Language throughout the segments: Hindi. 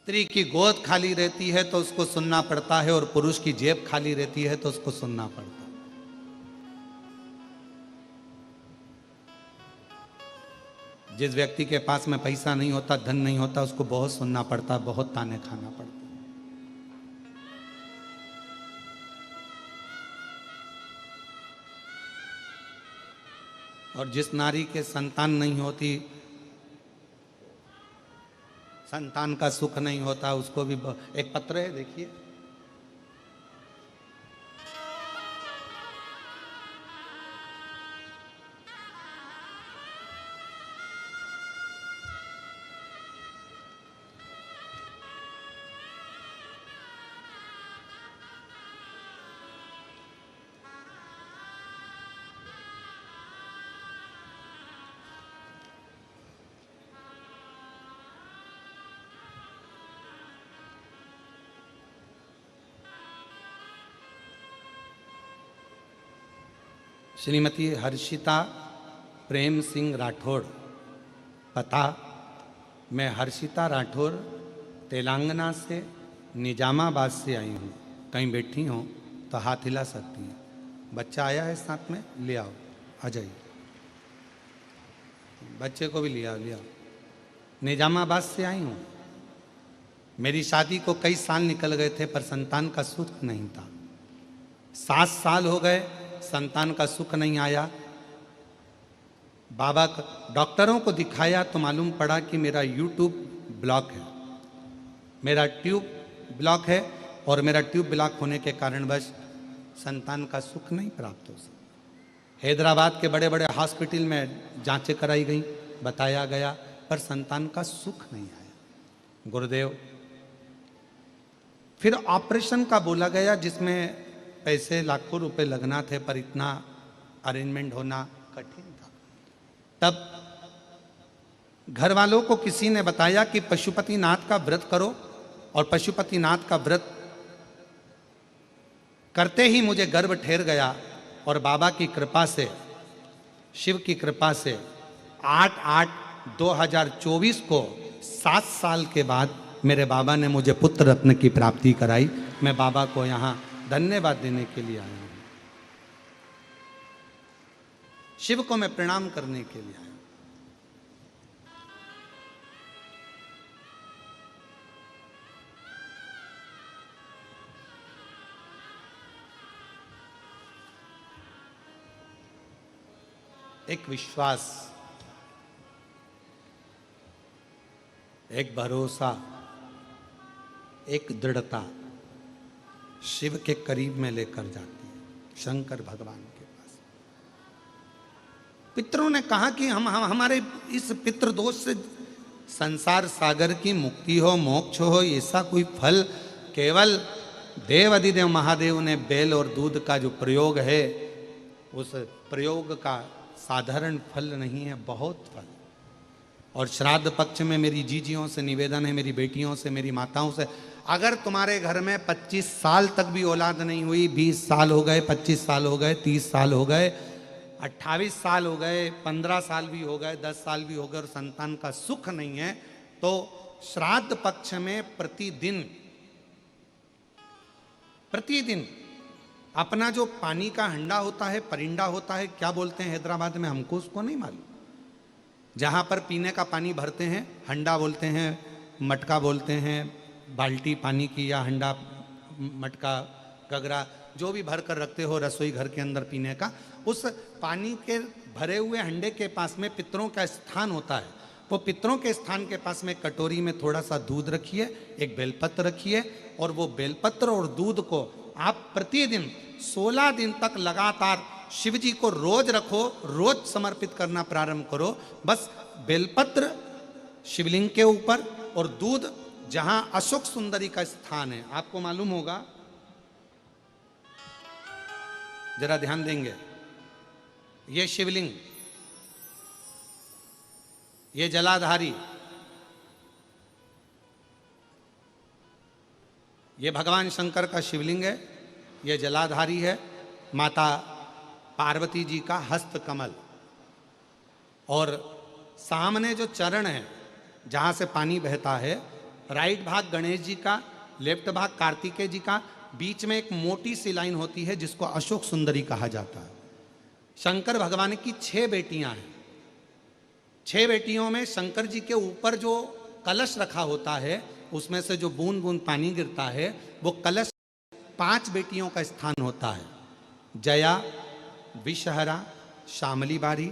स्त्री की गोद खाली रहती है तो उसको सुनना पड़ता है, और पुरुष की जेब खाली रहती है तो उसको सुनना पड़ता है। जिस व्यक्ति के पास में पैसा नहीं होता, धन नहीं होता, उसको बहुत सुनना पड़ता, बहुत ताने खाना पड़ता। और जिस नारी के संतान नहीं होती, संतान का सुख नहीं होता, उसको भी एक पत्र है, देखिए। श्रीमती हर्षिता प्रेम सिंह राठौड़। पता, मैं हर्षिता राठौड़ तेलंगाना से निजामाबाद से आई हूँ। कहीं बैठी हो तो हाथ हिला सकती हैं। बच्चा आया है साथ में, ले आओ, आ जाइए। बच्चे को भी ले आओ, ले आओ। निजामाबाद से आई हूँ। मेरी शादी को कई साल निकल गए थे पर संतान का सुख नहीं था। 7 साल हो गए, संतान का सुख नहीं आया। बाबा डॉक्टरों को दिखाया तो मालूम पड़ा कि मेरा यूट्यूब ब्लॉक है, मेरा ट्यूब ब्लॉक है, और मेरा ट्यूब ब्लॉक होने के कारणवश संतान का सुख नहीं प्राप्त हो सकता। हैदराबाद के बड़े बड़े हॉस्पिटल में जांचें कराई गई, बताया गया, पर संतान का सुख नहीं आया। गुरुदेव, फिर ऑपरेशन का बोला गया जिसमें पैसे लाखों रुपए लगना थे, पर इतना अरेंजमेंट होना कठिन था। तब घर वालों को किसी ने बताया कि पशुपतिनाथ का व्रत करो, और पशुपतिनाथ का व्रत करते ही मुझे गर्भ ठहर गया, और बाबा की कृपा से, शिव की कृपा से 8/8/2024 को 7 साल के बाद मेरे बाबा ने मुझे पुत्र रत्न की प्राप्ति कराई। मैं बाबा को यहाँ धन्यवाद देने के लिए आया हूँ। शिव को मैं प्रणाम करने के लिए आया हूँ। एक विश्वास, एक भरोसा, एक दृढ़ता शिव के करीब में लेकर जाती है, शंकर भगवान के पास। पितरों ने कहा कि हम हमारे इस पितृदोष से संसार सागर की मुक्ति हो, मोक्ष हो, ऐसा कोई फल केवल देव अधिदेव महादेव ने बेल और दूध का जो प्रयोग है, उस प्रयोग का साधारण फल नहीं है, बहुत फल। और श्राद्ध पक्ष में मेरी जीजियों से निवेदन है, मेरी बेटियों से, मेरी माताओं से, अगर तुम्हारे घर में 25 साल तक भी औलाद नहीं हुई, 20 साल हो गए, 25 साल हो गए, 30 साल हो गए, 28 साल हो गए, 15 साल भी हो गए, 10 साल भी हो गए, और संतान का सुख नहीं है, तो श्राद्ध पक्ष में प्रतिदिन अपना जो पानी का हंडा होता है, परिंडा होता है, क्या बोलते हैं हैदराबाद में, हमको उसको नहीं मालूम, जहाँ पर पीने का पानी भरते हैं, हंडा बोलते हैं, मटका बोलते हैं, बाल्टी पानी की या हंडा, मटका, गगरा, जो भी भर कर रखते हो रसोई घर के अंदर पीने का, उस पानी के भरे हुए हंडे के पास में पितरों का स्थान होता है। वो पितरों के स्थान के पास में कटोरी में थोड़ा सा दूध रखिए, एक बेलपत्र रखिए, और वो बेलपत्र और दूध को आप प्रतिदिन 16 दिन तक लगातार शिव जी को रोज रखो, रोज समर्पित करना प्रारंभ करो। बस बेलपत्र शिवलिंग के ऊपर और दूध जहां अशोक सुंदरी का स्थान है, आपको मालूम होगा, जरा ध्यान देंगे, ये शिवलिंग, ये जलाधारी, ये भगवान शंकर का शिवलिंग है, ये जलाधारी है, माता पार्वती जी का हस्त कमल, और सामने जो चरण है जहाँ से पानी बहता है, राइट भाग गणेश जी का, लेफ्ट भाग कार्तिकेय जी का, बीच में एक मोटी सी लाइन होती है जिसको अशोक सुंदरी कहा जाता है। शंकर भगवान की 6 बेटियां हैं। 6 बेटियों में शंकर जी के ऊपर जो कलश रखा होता है, उसमें से जो बूंद बूंद पानी गिरता है, वो कलश 5 बेटियों का स्थान होता है। जया, विषहरा, शामली बारी,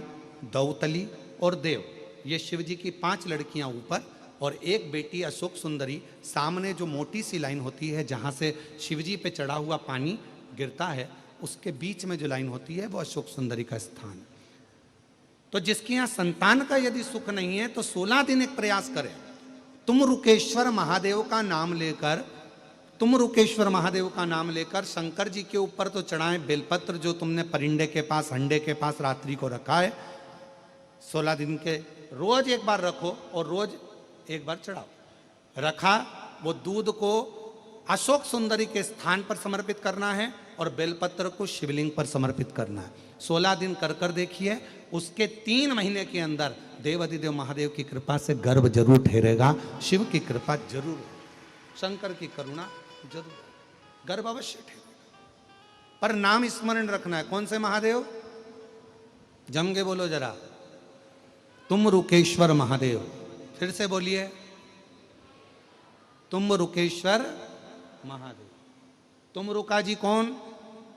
दौतली और देव, ये शिव जी की 5 लड़कियां ऊपर, और एक बेटी अशोक सुंदरी। सामने जो मोटी सी लाइन होती है जहाँ से शिव जी पे चढ़ा हुआ पानी गिरता है, उसके बीच में जो लाइन होती है वो अशोक सुंदरी का स्थान। तो जिसके यहाँ संतान का यदि सुख नहीं है तो 16 दिन एक प्रयास करें। तुम रुकेश्वर महादेव का नाम लेकर, तुम रुकेश्वर महादेव का नाम लेकर शंकर जी के ऊपर तो चढ़ाएं बेलपत्र, जो तुमने परिंडे के पास, हंडे के पास रात्रि को रखा है। 16 दिन के रोज एक बार रखो और रोज एक बार चढ़ाओ। रखा, वो दूध को अशोक सुंदरी के स्थान पर समर्पित करना है और बेलपत्र को शिवलिंग पर समर्पित करना है। 16 दिन कर कर देखिए, उसके 3 महीने के अंदर देवाधिदेव महादेव की कृपा से गर्भ जरूर ठहरेगा। शिव की कृपा जरूर है, शंकर की करुणा जरूर, गर्भ अवश्य ठहरेगा। पर नाम स्मरण रखना है। कौन से महादेव? जम के बोलो जरा, तुम रुकेश्वर महादेव। फिर से बोलिए, तुम रुकेश्वर महादेव। तुम रुका जी कौन?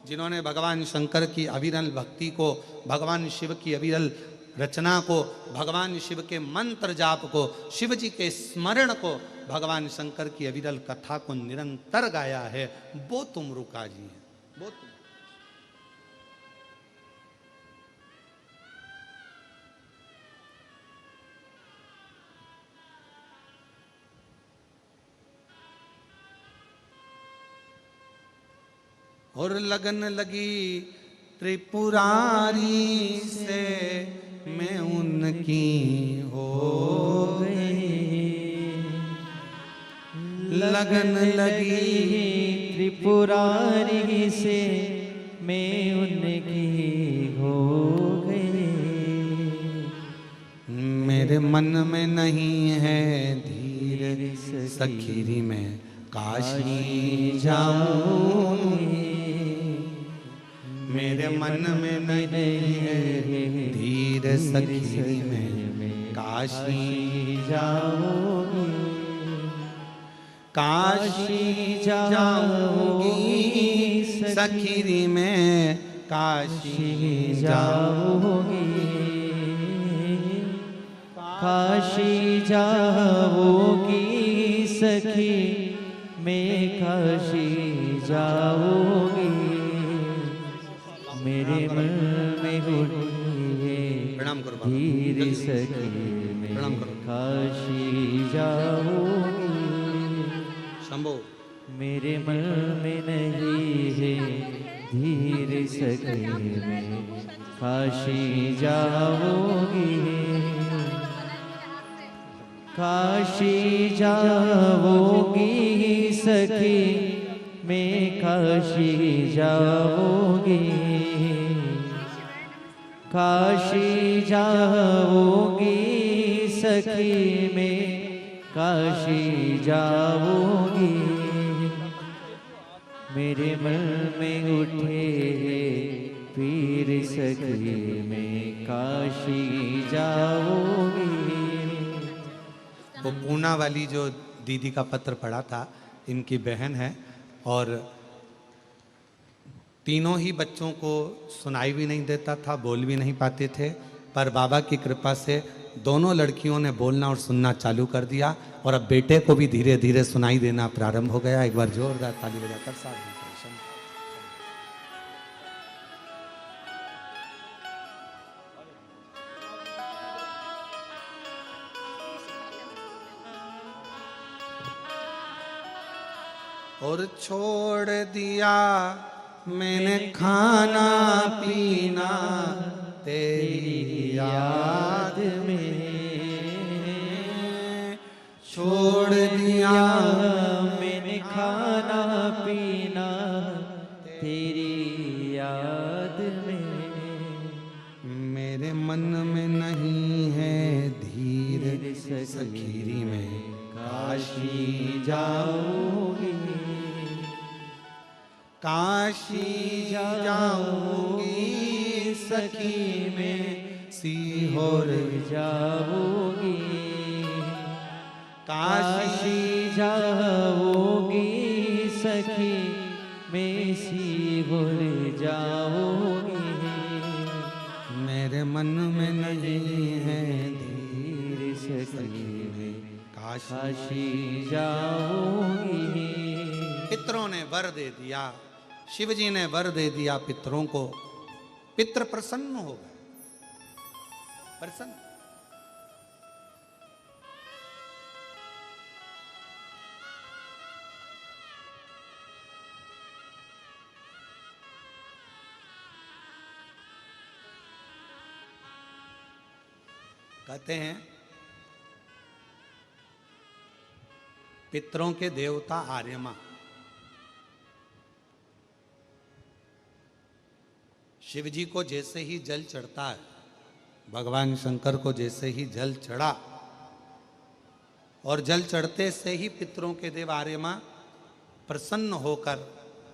जिन्होंने भगवान शंकर की अविरल भक्ति को, भगवान शिव की अविरल रचना को, भगवान शिव के मंत्र जाप को, शिव जी के स्मरण को, भगवान शंकर की अविरल कथा को निरंतर गाया है, वो तुम रुका जी है, वो तुम। और लगन लगी त्रिपुरारी से, मैं उनकी हो गई। लगन लगी त्रिपुरारी से, मैं उनकी हो गई। मेरे मन में नहीं है धीर सखीरी में काशी जाऊंगी। मेरे मन में नहीं है धीर सखीरी में काशी जाऊंगी। काशी जाऊंगी सखीरी में काशी जाऊंगी। काशी जाओगी सखी, मैं काशी जाऊंगी। मेरे मन में प्रणाम करो धीर सखी, प्रणाम मैं करो। काशी जाऊंगी। शंभो, मेरे मन में नहीं है धीर सखी, मैं काशी जाऊंगी। काशी जाओगी सखी, मैं काशी जाऊंगी। काशी जाओगी सखी, मैं काशी जाऊंगी। मेरे मन में उठे पीर सखी, मैं काशी जाऊंगी। वो पूना वाली जो दीदी का पत्र पढ़ा था, इनकी बहन है और तीनों ही बच्चों को सुनाई भी नहीं देता था, बोल भी नहीं पाते थे, पर बाबा की कृपा से दोनों लड़कियों ने बोलना और सुनना चालू कर दिया और अब बेटे को भी धीरे धीरे सुनाई देना प्रारंभ हो गया। एक बार जोरदार ताली बजाकर साथ दीजिए। और छोड़ दिया मैंने खाना पीना तेरी याद में। छोड़ दिया मैंने खाना पीना तेरी याद में। मन में नहीं है धीर सखीरी में काशी जाऊंगी, काशी जाऊंगी सखी मैं सीहोर जाऊंगी, काशी जाऊंगी सखी मैं सीहोर जाऊंगी। मेरे मन में नहीं है धीर सखी मैं काशी जाऊंगी। पितरों ने वर दे दिया, शिव जी ने वर दे दिया पितरों को, पितृ प्रसन्न हो गए, प्रसन्न। कहते हैं पितरों के देवता आर्यमा, शिव जी को जैसे ही जल चढ़ता है, भगवान शंकर को जैसे ही जल चढ़ा, और जल चढ़ते से ही पितरों के देव आर्यमा प्रसन्न होकर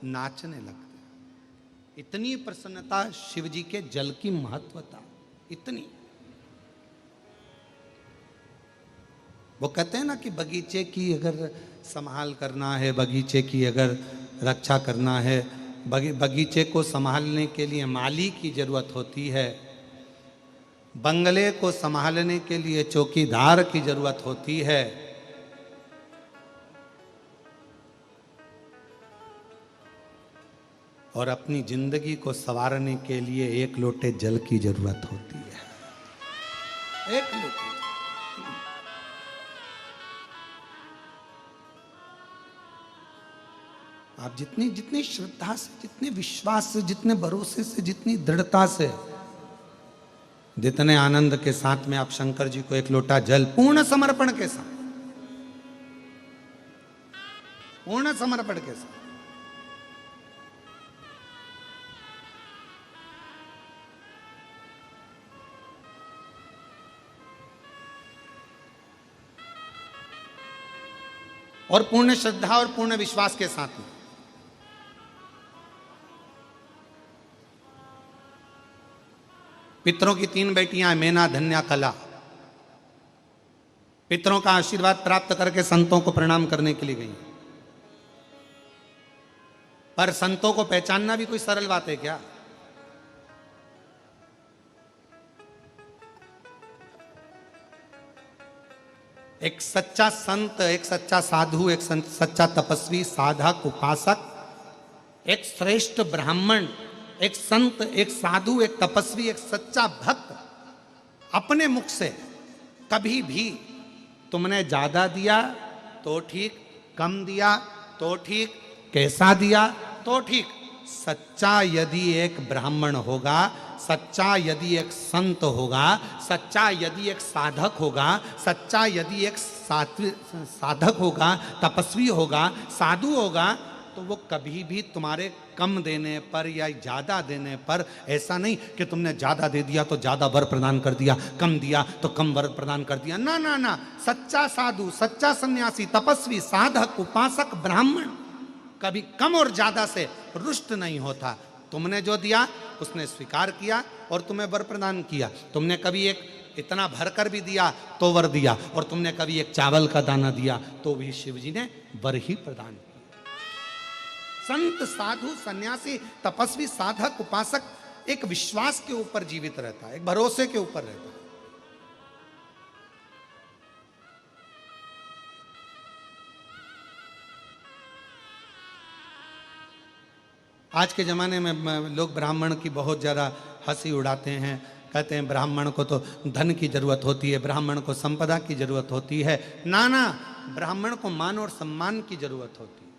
नाचने लगते। इतनी प्रसन्नता शिव जी के जल की महत्वता, इतनी। वो कहते हैं ना कि बगीचे की अगर संभाल करना है, बगीचे की अगर रक्षा करना है, बगीचे को संभालने के लिए माली की जरूरत होती है, बंगले को संभालने के लिए चौकीदार की जरूरत होती है, और अपनी जिंदगी को संवारने के लिए एक लोटे जल की जरूरत होती है। एक लोटे। आप जितनी जितनी श्रद्धा से, जितने विश्वास से, जितने भरोसे से, जितनी दृढ़ता से, जितने आनंद के साथ में आप शंकर जी को एक लोटा जल पूर्ण समर्पण के साथ, पूर्ण समर्पण के साथ, और पूर्ण श्रद्धा और पूर्ण विश्वास के साथ में पितरों की 3 बेटियां मेना, धन्या, कला, पितरों का आशीर्वाद प्राप्त करके संतों को प्रणाम करने के लिए गई। पर संतों को पहचानना भी कोई सरल बात है क्या? एक सच्चा संत, एक सच्चा साधु, एक सच्चा तपस्वी, साधक, उपासक, एक श्रेष्ठ ब्राह्मण, एक संत, एक साधु, एक तपस्वी, एक सच्चा भक्त अपने मुख से कभी भी तुमने ज्यादा दिया तो ठीक, कम दिया तो ठीक, कैसा दिया तो ठीक, सच्चा यदि एक ब्राह्मण होगा, सच्चा यदि एक संत होगा, सच्चा यदि एक साधक होगा, सच्चा यदि एक साधक होगा, तपस्वी होगा, साधु होगा, तो वो कभी भी तुम्हारे कम देने पर या ज्यादा देने पर ऐसा नहीं कि तुमने ज्यादा दे दिया तो ज्यादा वर प्रदान कर दिया, कम दिया तो कम वर प्रदान कर दिया। ना ना ना, सच्चा साधु, सच्चा सन्यासी, तपस्वी, साधक, उपासक, ब्राह्मण कभी कम और ज्यादा से रुष्ट नहीं होता। तुमने जो दिया उसने स्वीकार किया और तुम्हें वर प्रदान किया। तुमने कभी एक इतना भरकर भी दिया तो वर दिया, और तुमने कभी एक चावल का दाना दिया तो भी शिव जी ने वर ही प्रदान किया। संत, साधु, सन्यासी, तपस्वी, साधक, उपासक एक विश्वास के ऊपर जीवित रहता है, एक भरोसे के ऊपर रहता है। आज के ज़माने में लोग ब्राह्मण की बहुत ज़्यादा हंसी उड़ाते हैं, कहते हैं ब्राह्मण को तो धन की जरूरत होती है, ब्राह्मण को संपदा की जरूरत होती है। ना ना, ब्राह्मण को मान और सम्मान की जरूरत होती है।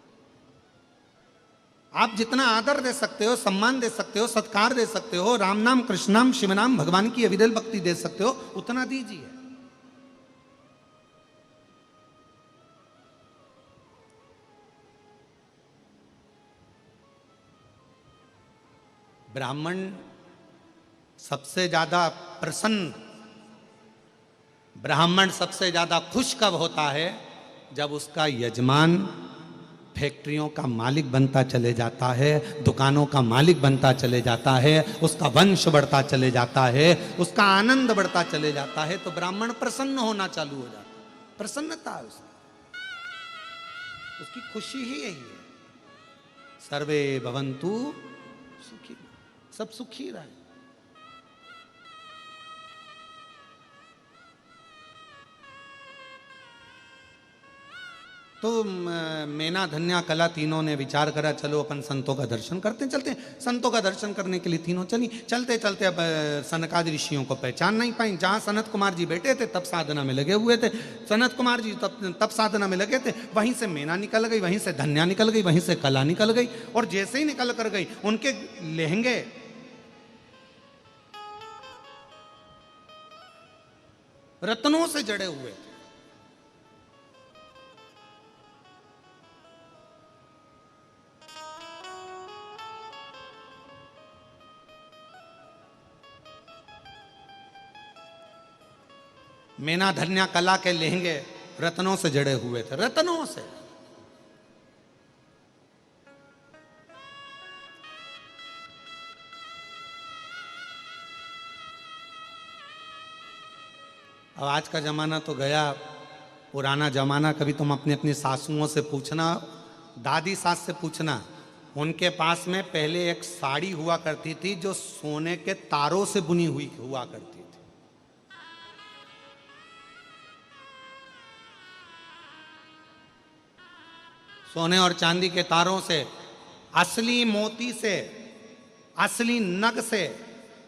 आप जितना आदर दे सकते हो, सम्मान दे सकते हो, सत्कार दे सकते हो, राम नाम, कृष्ण नाम, शिव नाम, भगवान की अविरल भक्ति दे सकते हो, उतना दीजिए। ब्राह्मण सबसे ज्यादा प्रसन्न, ब्राह्मण सबसे ज्यादा खुश कब होता है? जब उसका यजमान फैक्ट्रियों का मालिक बनता चले जाता है, दुकानों का मालिक बनता चले जाता है, उसका वंश बढ़ता चले जाता है, उसका आनंद बढ़ता चले जाता है, तो ब्राह्मण प्रसन्न होना चालू हो जाता है। प्रसन्नता है उसकी खुशी ही यही है। सर्वे भवन्तु सुखी, सब सुखी रहे। तो मेना धन्या कला तीनों ने विचार करा, चलो अपन संतों का दर्शन करते हैं, चलते हैं। संतों का दर्शन करने के लिए तीनों चली। चलते चलते अब सनकादि ऋषियों को पहचान नहीं पाई। जहाँ सनत कुमार जी बैठे थे तब साधना में लगे हुए थे, सनत कुमार जी तब साधना में लगे थे। वहीं से मेना निकल गई, वहीं से धन्या निकल गई, वहीं से कला निकल गई। और जैसे ही निकल कर गई, उनके लहंगे रत्नों से जड़े हुए थे। मेना धन्या कला के लहंगे रत्नों से जड़े हुए थे, रत्नों से। अब आज का जमाना तो गया, पुराना जमाना। कभी तुम अपनी अपनी सासुओं से पूछना, दादी सास से पूछना, उनके पास में पहले एक साड़ी हुआ करती थी जो सोने के तारों से बुनी हुई हुआ करती थी। सोने और चांदी के तारों से, असली मोती से, असली नग से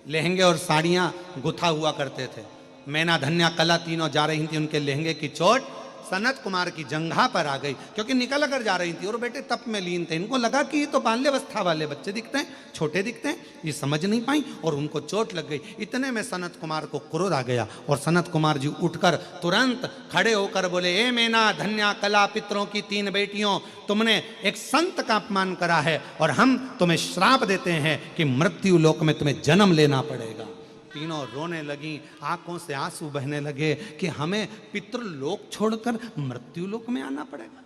लहंगे और साड़ियां गुथा हुआ करते थे। मेना धन्या कला तीनों जा रही थी, उनके लहंगे की चोट सनत कुमार की जंघा पर आ गई, क्योंकि निकल कर जा रही थी और बेटे तप में लीन थे। इनको लगा कि ये तो बाल्यावस्था वाले बच्चे दिखते हैं, छोटे दिखते हैं, ये समझ नहीं पाई और उनको चोट लग गई। इतने में सनत कुमार को क्रोध आ गया और सनत कुमार जी उठकर तुरंत खड़े होकर बोले, ए मेना धन्या कला पितरों की तीन बेटियों, तुमने एक संत का अपमान करा है और हम तुम्हें श्राप देते हैं कि मृत्यु लोक में तुम्हें जन्म लेना पड़ेगा। तीनों रोने लगी, आंखों से आंसू बहने लगे कि हमें पितृलोक छोड़कर मृत्यु लोक में आना पड़ेगा।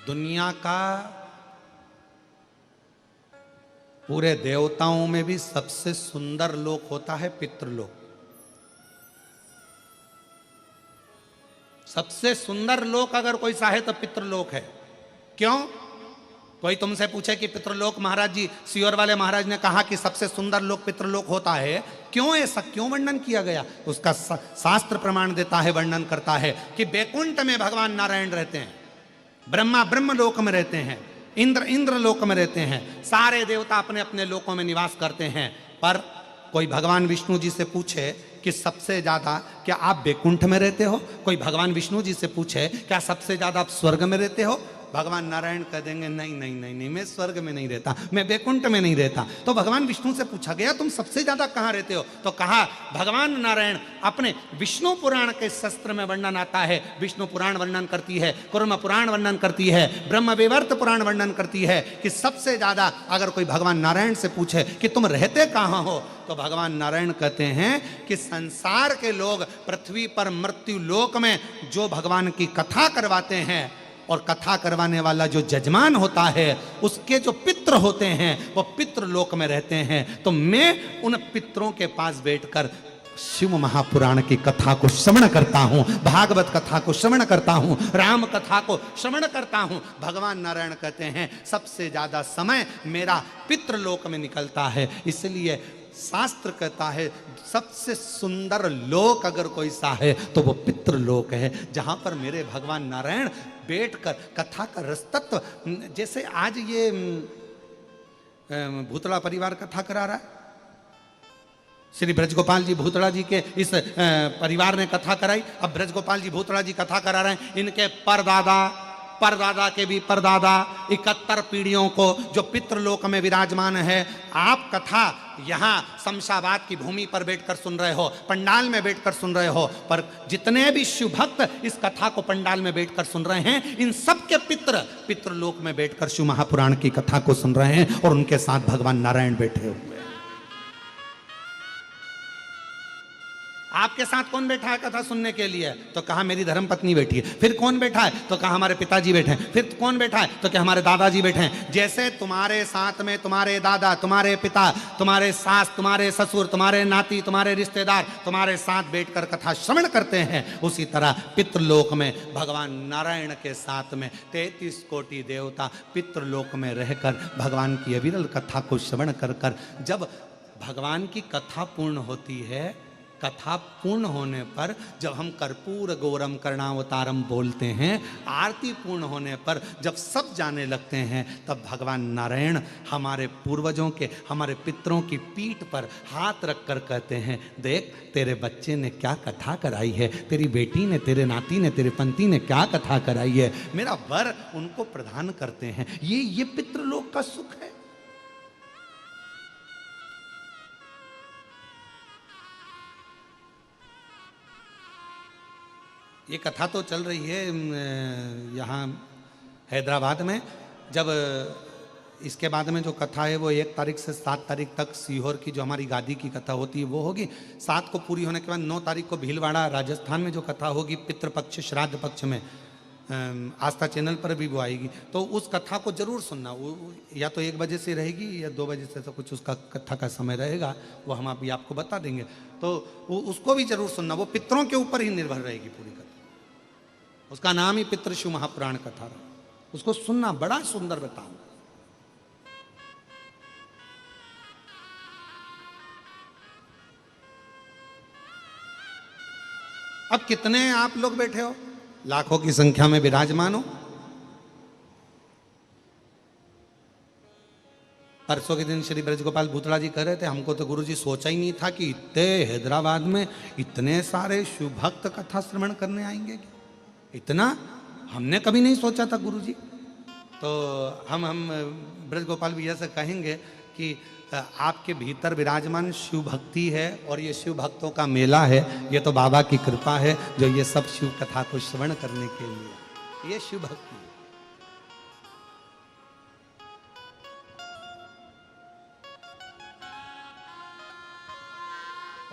दुनिया का पूरे देवताओं में भी सबसे सुंदर लोक होता है पितृलोक। सबसे सुंदर लोक अगर कोई चाहे तो पितृलोक है। क्यों? कोई तुमसे पूछे कि पितृलोक, महाराज जी सियोर वाले महाराज ने कहा कि सबसे सुंदर लोक पितृलोक होता है, क्यों ऐसा क्यों वर्णन किया गया? उसका शास्त्र प्रमाण देता है, वर्णन करता है कि बैकुंठ में भगवान नारायण रहते हैं, ब्रह्मा ब्रह्म लोक में रहते हैं, इंद्र इंद्र लोक में रहते हैं, सारे देवता अपने अपने लोकों में निवास करते हैं। पर कोई भगवान विष्णु जी से पूछे कि सबसे ज्यादा क्या आप बैकुंठ में रहते हो, कोई भगवान विष्णु जी से पूछे क्या सबसे ज्यादा आप स्वर्ग में रहते हो, भगवान नारायण कह देंगे नहीं नहीं नहीं नहीं, मैं स्वर्ग में नहीं रहता, मैं बैकुंठ में नहीं रहता। तो भगवान विष्णु से पूछा गया तुम सबसे ज्यादा कहाँ रहते हो, तो कहा भगवान नारायण अपने विष्णु पुराण के शस्त्र में वर्णन आता है, विष्णु पुराण वर्णन करती है, कुर्म पुराण वर्णन करती है, ब्रह्म विवर्त पुराण वर्णन करती है कि सबसे ज्यादा अगर कोई भगवान नारायण से पूछे कि तुम रहते कहाँ हो, तो भगवान नारायण कहते हैं कि संसार के लोग पृथ्वी पर मृत्यु लोक में जो भगवान की कथा करवाते हैं और कथा करवाने वाला जो जजमान होता है उसके जो पितृ होते हैं वो पितृ लोक में रहते हैं। तो मैं उन पितरों के पास बैठकर शिव महापुराण की कथा को श्रवण करता हूं, भागवत कथा को श्रवण करता हूं, राम कथा को श्रवण करता हूं। भगवान नारायण कहते हैं सबसे ज्यादा समय मेरा पितृलोक में निकलता है, इसलिए शास्त्र कहता है सबसे सुंदर लोक अगर कोई सा है तो वो पितृलोक है, जहां पर मेरे भगवान नारायण बैठकर कथा का रसतत्व, जैसे आज ये भूतड़ा परिवार कथा करा रहा है, श्री ब्रजगोपाल जी भूतड़ा जी के इस परिवार ने कथा कराई। अब ब्रजगोपाल जी भूतड़ा जी कथा करा रहे हैं, इनके परदादा के भी परदादा 71 पीढ़ियों को जो पितृलोक में विराजमान है, आप कथा यहाँ शमशाबाद की भूमि पर बैठकर सुन रहे हो, पंडाल में बैठकर सुन रहे हो, पर जितने भी शिव भक्त इस कथा को पंडाल में बैठकर सुन रहे हैं, इन सब के पितृलोक में बैठकर शिव महापुराण की कथा को सुन रहे हैं और उनके साथ भगवान नारायण बैठे हुए हैं। आपके साथ कौन बैठा है कथा सुनने के लिए? तो कहा मेरी धर्मपत्नी बैठी है। फिर कौन बैठा है? तो कहा हमारे पिताजी बैठे हैं। फिर कौन बैठा है? तो क्या हमारे दादाजी बैठे हैं। जैसे तुम्हारे साथ में तुम्हारे दादा, तुम्हारे पिता, तुम्हारे सास, तुम्हारे ससुर, तुम्हारे नाती, तुम्हारे रिश्तेदार तुम्हारे साथ बैठकर कथा श्रवण करते हैं, उसी तरह पितृलोक में भगवान नारायण के साथ में 33 कोटि देवता पितृलोक में रहकर भगवान की अविरल कथा को श्रवण कर कर जब भगवान की कथा पूर्ण होती है, कथा पूर्ण होने पर जब हम कर्पूर गौरम करुणावतारम बोलते हैं, आरती पूर्ण होने पर जब सब जाने लगते हैं, तब भगवान नारायण हमारे पूर्वजों के, हमारे पितरों की पीठ पर हाथ रखकर कहते हैं, देख तेरे बच्चे ने क्या कथा कराई है, तेरी बेटी ने, तेरे नाती ने, तेरे पंती ने क्या कथा कराई है, मेरा वर उनको प्रदान करते हैं। ये पितृलोक का सुख है। ये कथा तो चल रही है यहाँ हैदराबाद में। जब इसके बाद में जो कथा है वो 1 तारीख से 7 तारीख तक सीहोर की जो हमारी गादी की कथा होती है वो होगी। 7 को पूरी होने के बाद 9 तारीख को भीलवाड़ा राजस्थान में जो कथा होगी पितृपक्ष श्राद्ध पक्ष में, आस्था चैनल पर भी वो आएगी। तो उस कथा को जरूर सुनना। वो या तो 1 बजे से रहेगी या 2 बजे से, तो कुछ उसका कथा का समय रहेगा, वो हम अभी आपको बता देंगे। तो वो उसको भी जरूर सुनना। वो पितरों के ऊपर ही निर्भर रहेगी पूरी कथा। उसका नाम ही पितृशु महापुराण कथा रहा। उसको सुनना, बड़ा सुंदर बताऊं। अब कितने आप लोग बैठे हो? लाखों की संख्या में विराजमान हो। परसों के दिन श्री ब्रजगोपाल भूतड़ा जी कह रहे थे, हमको तो गुरुजी सोचा ही नहीं था कि इतने हैदराबाद में इतने सारे शिव भक्त कथा श्रवण करने आएंगे। इतना हमने कभी नहीं सोचा था गुरुजी। तो हम ब्रजगोपाल भैया से कहेंगे कि आपके भीतर विराजमान शिव भक्ति है और ये शिव भक्तों का मेला है। ये तो बाबा की कृपा है जो ये सब शिव कथा को श्रवण करने के लिए, ये शिव भक्ति है।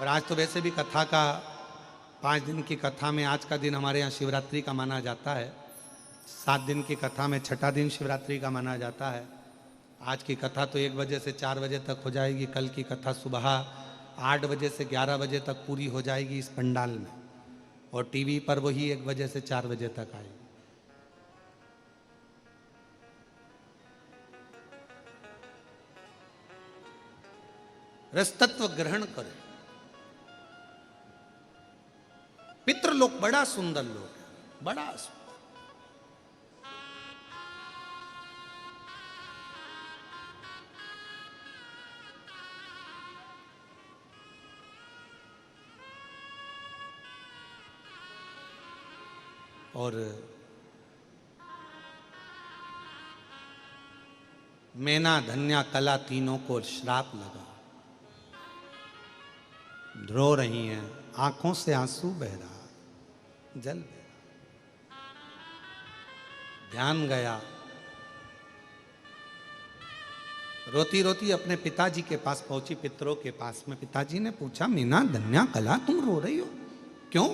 और आज तो वैसे भी कथा का 5 दिन की कथा में आज का दिन हमारे यहाँ शिवरात्रि का माना जाता है। 7 दिन की कथा में छठा दिन शिवरात्रि का माना जाता है। आज की कथा तो 1 बजे से 4 बजे तक हो जाएगी। कल की कथा सुबह 8 बजे से 11 बजे तक पूरी हो जाएगी इस पंडाल में, और टीवी पर वही 1 बजे से 4 बजे तक आएगी। रसतत्व ग्रहण करें। पितृलोक बड़ा सुंदर लोक है, बड़ा सुंदर। और मैना धन्या कला तीनों को श्राप लगा, रो रही हैं, आंखों से आंसू बह रहा, जल बह रहा, ध्यान गया। रोती रोती अपने पिताजी के पास पहुंची, पितरों के पास में। पिताजी ने पूछा, मीना धन्या कला तुम रो रही हो, क्यों?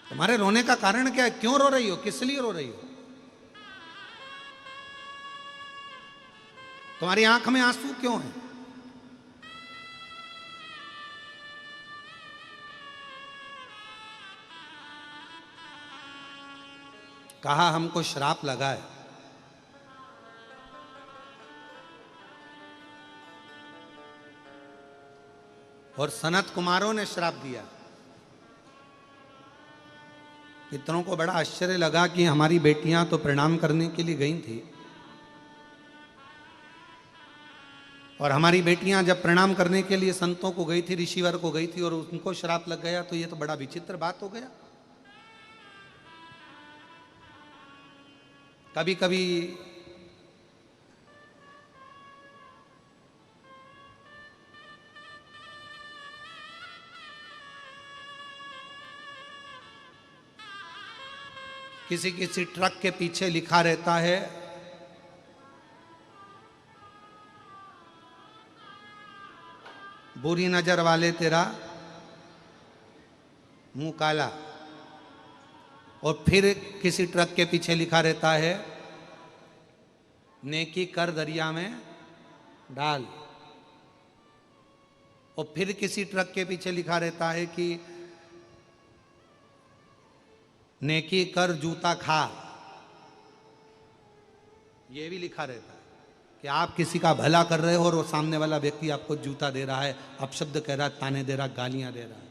तुम्हारे रोने का कारण क्या है? क्यों रो रही हो? किस लिए रो रही हो? तुम्हारी आंख में आंसू क्यों है? कहा हमको श्राप लगा है। और सनत कुमारों ने श्राप दिया। पितरों को बड़ा आश्चर्य लगा कि हमारी बेटियां तो प्रणाम करने के लिए गई थी, और हमारी बेटियां जब प्रणाम करने के लिए संतों को गई थी, ऋषिवर को गई थी, और उनको श्राप लग गया। तो ये तो बड़ा विचित्र बात हो गया। कभी कभी किसी किसी ट्रक के पीछे लिखा रहता है बुरी नजर वाले तेरा मुंह काला, और फिर किसी ट्रक के पीछे लिखा रहता है नेकी कर दरिया में डाल, और फिर किसी ट्रक के पीछे लिखा रहता है कि नेकी कर जूता खा। ये भी लिखा रहता है कि आप किसी का भला कर रहे हो और वो सामने वाला व्यक्ति आपको जूता दे रहा है, अपशब्द कह रहा है, ताने दे रहा, गालियां दे रहा है।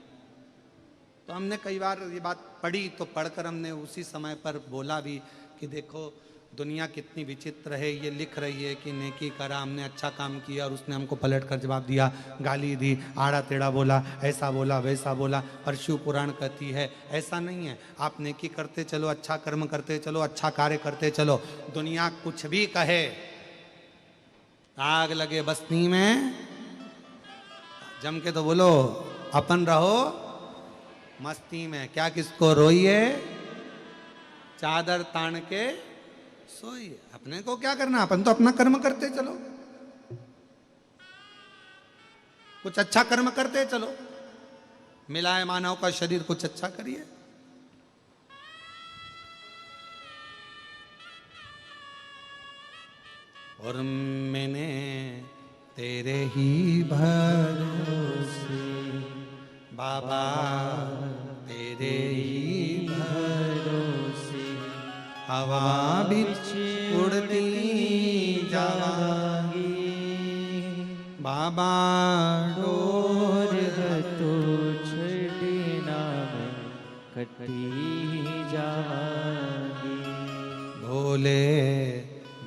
तो हमने कई बार ये बात पढ़ी, तो पढ़कर हमने उसी समय पर बोला भी कि देखो दुनिया कितनी विचित्र है। ये लिख रही है कि नेकी करा, हमने अच्छा काम किया और उसने हमको पलट कर जवाब दिया, गाली दी, आड़ा टेढ़ा बोला, ऐसा बोला वैसा बोला। पर शिव पुराण कहती है ऐसा नहीं है, आप नेकी करते चलो, अच्छा कर्म करते चलो, अच्छा कार्य करते चलो, दुनिया कुछ भी कहे, आग लगे बस्ती में जम के तो बोलो, अपन रहो मस्ती में, क्या किसको रोइए, चादर तान के सोइए। अपने को क्या करना, अपन तो अपना कर्म करते चलो, कुछ अच्छा कर्म करते चलो, मिला है मानव का शरीर, कुछ अच्छा करिए। और मैंने तेरे ही भरोसे बाबा, तेरे ही भरोसे हवा बिच उड़ती जावांगी बाबा, डोर तो छड़ना में कटी जाएगी। भोले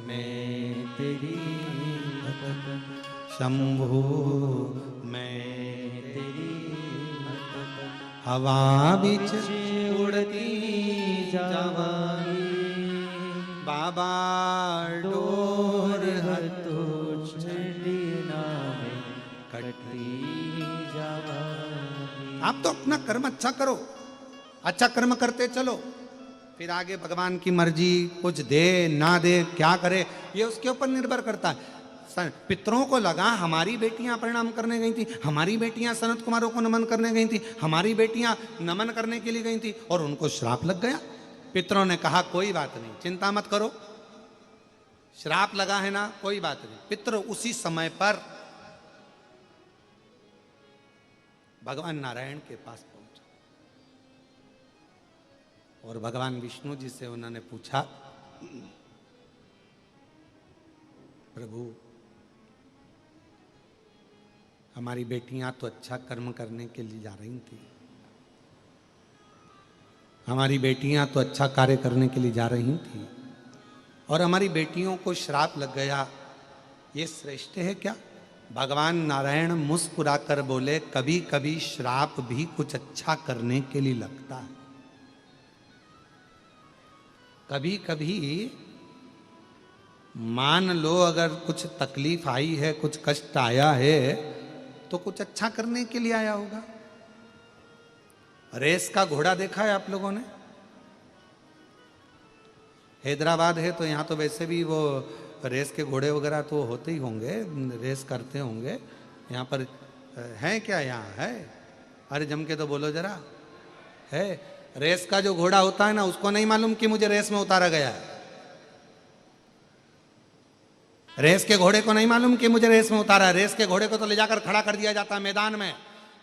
मैं तेरी भगत, शंभू मैं तेरी भगत, हवा बिच उड़ती जावांगी बाबा, डोर तो छड़ना में कटी जावांगी। आप तो अपना कर्म अच्छा करो, अच्छा कर्म करते चलो, फिर आगे भगवान की मर्जी, कुछ दे ना दे, क्या करे, ये उसके ऊपर निर्भर करता है। पितरों को लगा हमारी बेटियां प्रणाम करने गई थी, हमारी बेटियां सनत कुमारों को नमन करने गई थी, हमारी बेटियां नमन करने के लिए गई थी, और उनको श्राप लग गया। पितरों ने कहा कोई बात नहीं, चिंता मत करो, श्राप लगा है ना, कोई बात नहीं। पितर उसी समय पर भगवान नारायण के पास पहुंचा और भगवान विष्णु जी से उन्होंने पूछा, प्रभु हमारी बेटियां तो अच्छा कर्म करने के लिए जा रही थी, हमारी बेटियां तो अच्छा कार्य करने के लिए जा रही थी, और हमारी बेटियों को श्राप लग गया, ये श्रेष्ठ है क्या? भगवान नारायण मुस्कुराकर बोले, कभी कभी श्राप भी कुछ अच्छा करने के लिए लगता है। कभी कभी मान लो अगर कुछ तकलीफ आई है, कुछ कष्ट आया है, तो कुछ अच्छा करने के लिए आया होगा। रेस का घोड़ा देखा है आप लोगों ने? हैदराबाद है तो यहाँ तो वैसे भी वो रेस के घोड़े वगैरह तो होते ही होंगे, रेस करते होंगे। यहाँ पर है क्या? यहाँ है? अरे जम के तो बोलो जरा, है? रेस का जो घोड़ा होता है ना, उसको नहीं मालूम कि मुझे रेस में उतारा गया है। रेस के घोड़े को नहीं मालूम कि मुझे रेस में उतारा है। रेस के घोड़े को तो ले जाकर खड़ा कर दिया जाता है मैदान में,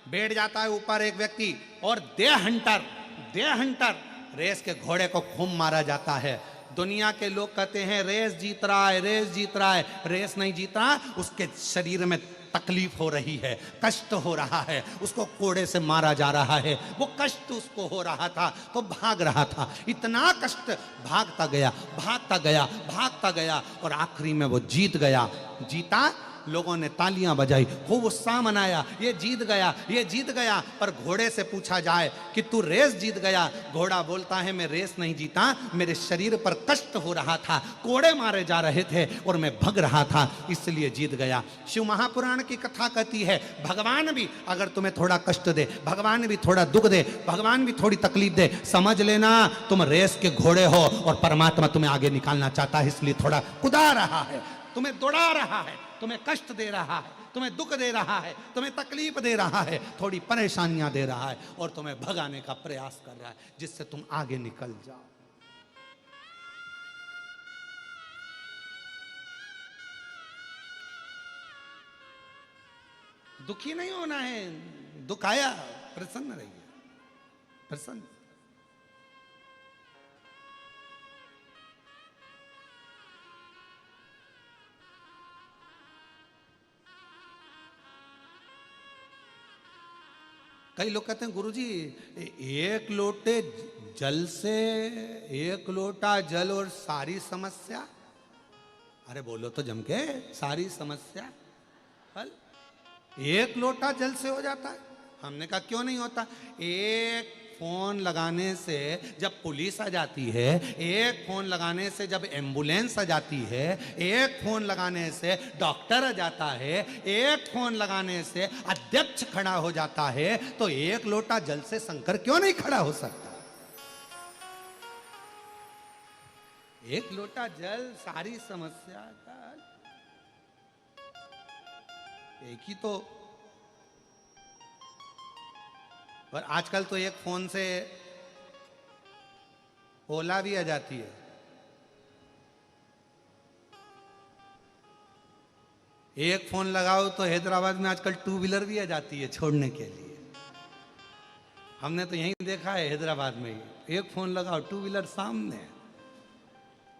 बैठ जाता है ऊपर एक व्यक्ति, और दे हंटर रेस के घोड़े को खूब मारा जाता है। दुनिया के लोग कहते हैं रेस जीत रहा है, रेस जीत रहा है। रेस नहीं जीत रहा, उसके शरीर में तकलीफ हो रही है, कष्ट हो रहा है, उसको कोड़े से मारा जा रहा है। वो कष्ट उसको हो रहा था तो भाग रहा था, इतना कष्ट, भागता गया भागता गया भागता गया, और आखिरी में वो जीत गया। जीता, लोगों ने तालियां बजाई, खूब उत्साह मनाया, ये जीत गया, ये जीत गया। पर घोड़े से पूछा जाए कि तू रेस जीत गया, घोड़ा बोलता है मैं रेस नहीं जीता, मेरे शरीर पर कष्ट हो रहा था, कोड़े मारे जा रहे थे और मैं भग रहा था, इसलिए जीत गया। शिव महापुराण की कथा कहती है, भगवान भी अगर तुम्हें थोड़ा कष्ट दे, भगवान भी थोड़ा दुख दे, भगवान भी थोड़ी तकलीफ दे, समझ लेना तुम रेस के घोड़े हो और परमात्मा तुम्हें आगे निकालना चाहता है, इसलिए थोड़ा कुदा रहा है, तुम्हें दौड़ा रहा है। तुम्हें कष्ट दे रहा है, तुम्हें दुख दे रहा है, तुम्हें तकलीफ दे रहा है, थोड़ी परेशानियां दे रहा है और तुम्हें भगाने का प्रयास कर रहा है जिससे तुम आगे निकल जाओ। दुखी नहीं होना है, दुख आया प्रसन्न रहिए, प्रसन्न। कई लोग कहते हैं गुरुजी एक लोटे जल से, एक लोटा जल और सारी समस्या। अरे बोलो तो जम के, सारी समस्या हल एक लोटा जल से हो जाता है। हमने कहा क्यों नहीं होता? एक फोन लगाने से जब पुलिस आ जाती है, एक फोन लगाने से जब एम्बुलेंस आ जाती है, एक फोन लगाने से डॉक्टर आ जाता है, एक फोन लगाने से अध्यक्ष खड़ा हो जाता है, तो एक लोटा जल से शंकर क्यों नहीं खड़ा हो सकता? एक लोटा जल सारी समस्या का एक ही तो। और आजकल तो एक फोन से ओला भी आ जाती है। एक फोन लगाओ तो हैदराबाद में आजकल टू व्हीलर भी आ जाती है छोड़ने के लिए। हमने तो यहीं देखा है हैदराबाद में, एक फोन लगाओ टू व्हीलर सामने।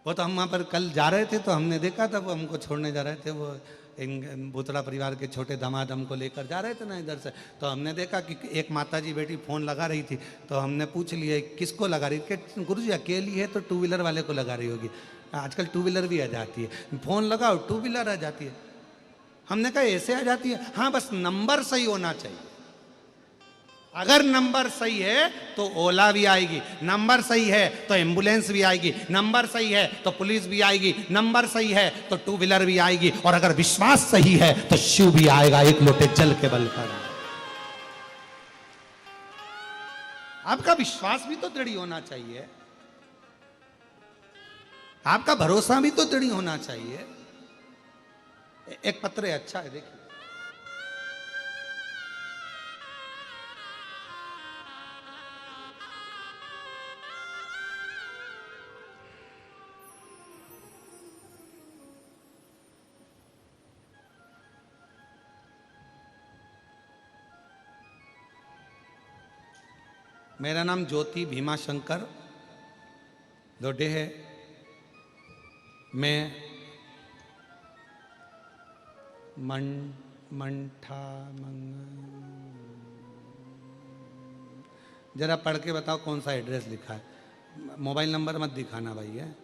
वो तो हम वहां पर कल जा रहे थे तो हमने देखा था, वो हमको छोड़ने जा रहे थे, वो भूतड़ा परिवार के छोटे दामाद हमको लेकर जा रहे थे ना इधर से, तो हमने देखा कि एक माताजी बेटी फोन लगा रही थी, तो हमने पूछ लिया किसको लगा रही थी? गुरुजी अकेली है तो टू व्हीलर वाले को लगा रही होगी। आजकल टू व्हीलर भी आ जाती है, फोन लगाओ टू व्हीलर आ जाती है। हमने कहा ऐसे आ जाती है? हाँ बस नंबर सही होना चाहिए। अगर नंबर सही है तो ओला भी आएगी, नंबर सही है तो एम्बुलेंस भी आएगी, नंबर सही है तो पुलिस भी आएगी, नंबर सही है तो टू व्हीलर भी आएगी, और अगर विश्वास सही है तो शिव भी आएगा एक लोटे जल के बल पर। आपका विश्वास भी तो दृढ़ होना चाहिए, आपका भरोसा भी तो दृढ़ होना चाहिए। एक पत्र है, अच्छा है, देखिए। मेरा नाम ज्योति भीमा शंकर दोडे है। मैं मंठा जरा पढ़ के बताओ कौन सा एड्रेस लिखा है, मोबाइल नंबर मत दिखाना भाई है।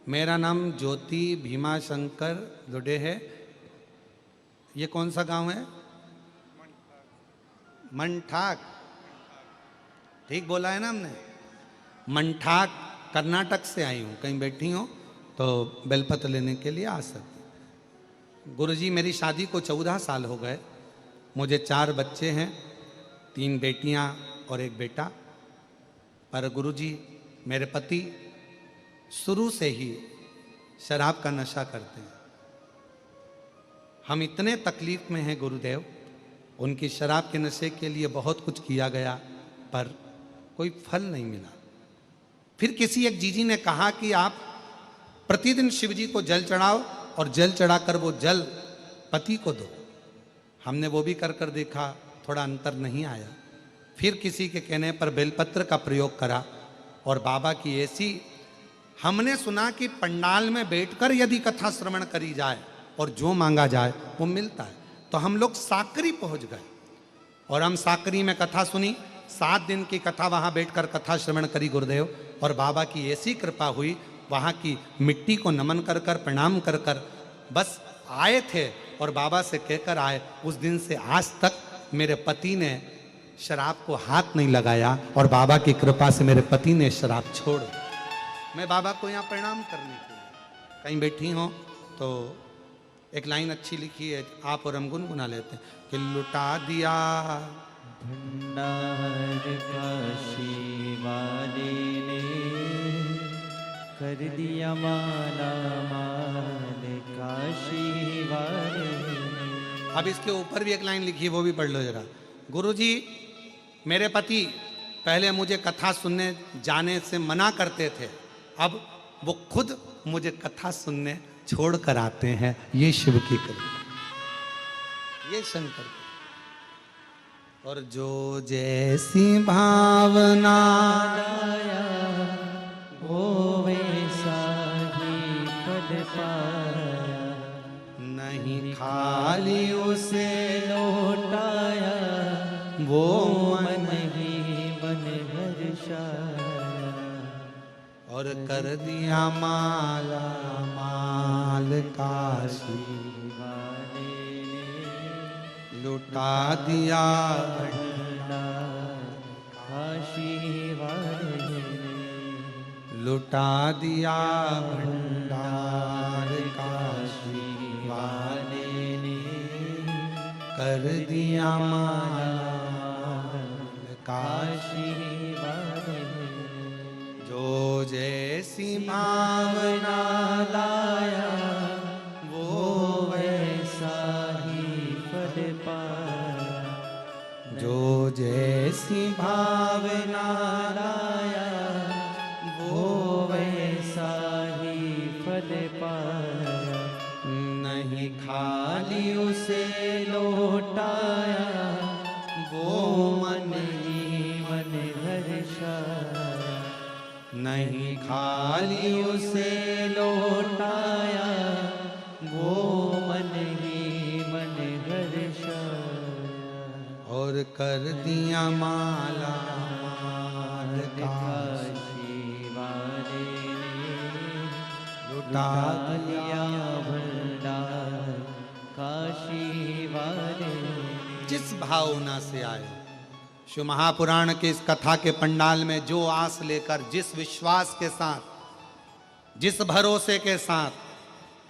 मेरा नाम ज्योति भीमा शंकर दोडे है। ये कौन सा गांव है? मंठाक, ठीक बोला है ना हमने? मंठाक कर्नाटक से आई हूँ, कहीं बैठी हो तो बेलपत्र लेने के लिए आ सकती। गुरुजी मेरी शादी को 14 साल हो गए, मुझे 4 बच्चे हैं, 3 बेटियां और 1 बेटा। पर गुरुजी मेरे पति शुरू से ही शराब का नशा करते हैं। हम इतने तकलीफ में हैं गुरुदेव, उनकी शराब के नशे के लिए बहुत कुछ किया गया पर कोई फल नहीं मिला। फिर किसी एक जीजी ने कहा कि आप प्रतिदिन शिव जी को जल चढ़ाओ और जल चढ़ाकर वो जल पति को दो। हमने वो भी कर कर देखा, थोड़ा अंतर नहीं आया। फिर किसी के कहने पर बेलपत्र का प्रयोग करा और बाबा की ऐसी, हमने सुना कि पंडाल में बैठकर यदि कथा श्रवण करी जाए और जो मांगा जाए वो मिलता है। तो हम लोग साकरी पहुंच गए और हम साकरी में कथा सुनी। 7 दिन की कथा वहाँ बैठकर कथा श्रवण करी गुरुदेव, और बाबा की ऐसी कृपा हुई, वहाँ की मिट्टी को नमन कर कर प्रणाम कर कर बस आए थे और बाबा से कहकर आए। उस दिन से आज तक मेरे पति ने शराब को हाथ नहीं लगाया और बाबा की कृपा से मेरे पति ने शराब छोड़। मैं बाबा को यहाँ प्रणाम करने के लिए कहीं बैठी हूँ तो एक लाइन अच्छी लिखी है, आप और हम गुनगुना लेते हैं कि लुटा दिया भंडार काशी वाले ने, कर दिया माला माल काशी वाले अब इसके ऊपर भी एक लाइन लिखी है, वो भी पढ़ लो जरा। गुरुजी, मेरे पति पहले मुझे कथा सुनने जाने से मना करते थे, अब वो खुद मुझे कथा सुनने छोड़ कर आते हैं। ये शिव की कृपा, ये शंकर की। और जो जैसी भावना लाया वो वैसा ही पद पाया, नहीं खाली उसे लौटाया वो मन ही मन हर्षाया। और कर दिया माला माल काशी, वाले लुटा दिया भंडार काशी वाले, लुटा दिया भंडार काशी वाले ने, कर दिया माला काशी। काशी वाले। जो जैसी भावना लाया वो वैसा ही फल पाया, जो जैसी भावना लाया वो वैसा ही फल पाया, नहीं खाली खाली उसे लौटाया वो मन ही मन हर्षाया। नहीं खाली उसे लौटाया वो मन ही मन हर्षाया। और कर दिया माला माल काशी, काशी वाले ने लुटा दिया भंडार काशी वाले ने। जिस भावना से आए, शिव महापुराण के इस कथा के पंडाल में जो आस लेकर, जिस विश्वास के साथ, जिस भरोसे के साथ,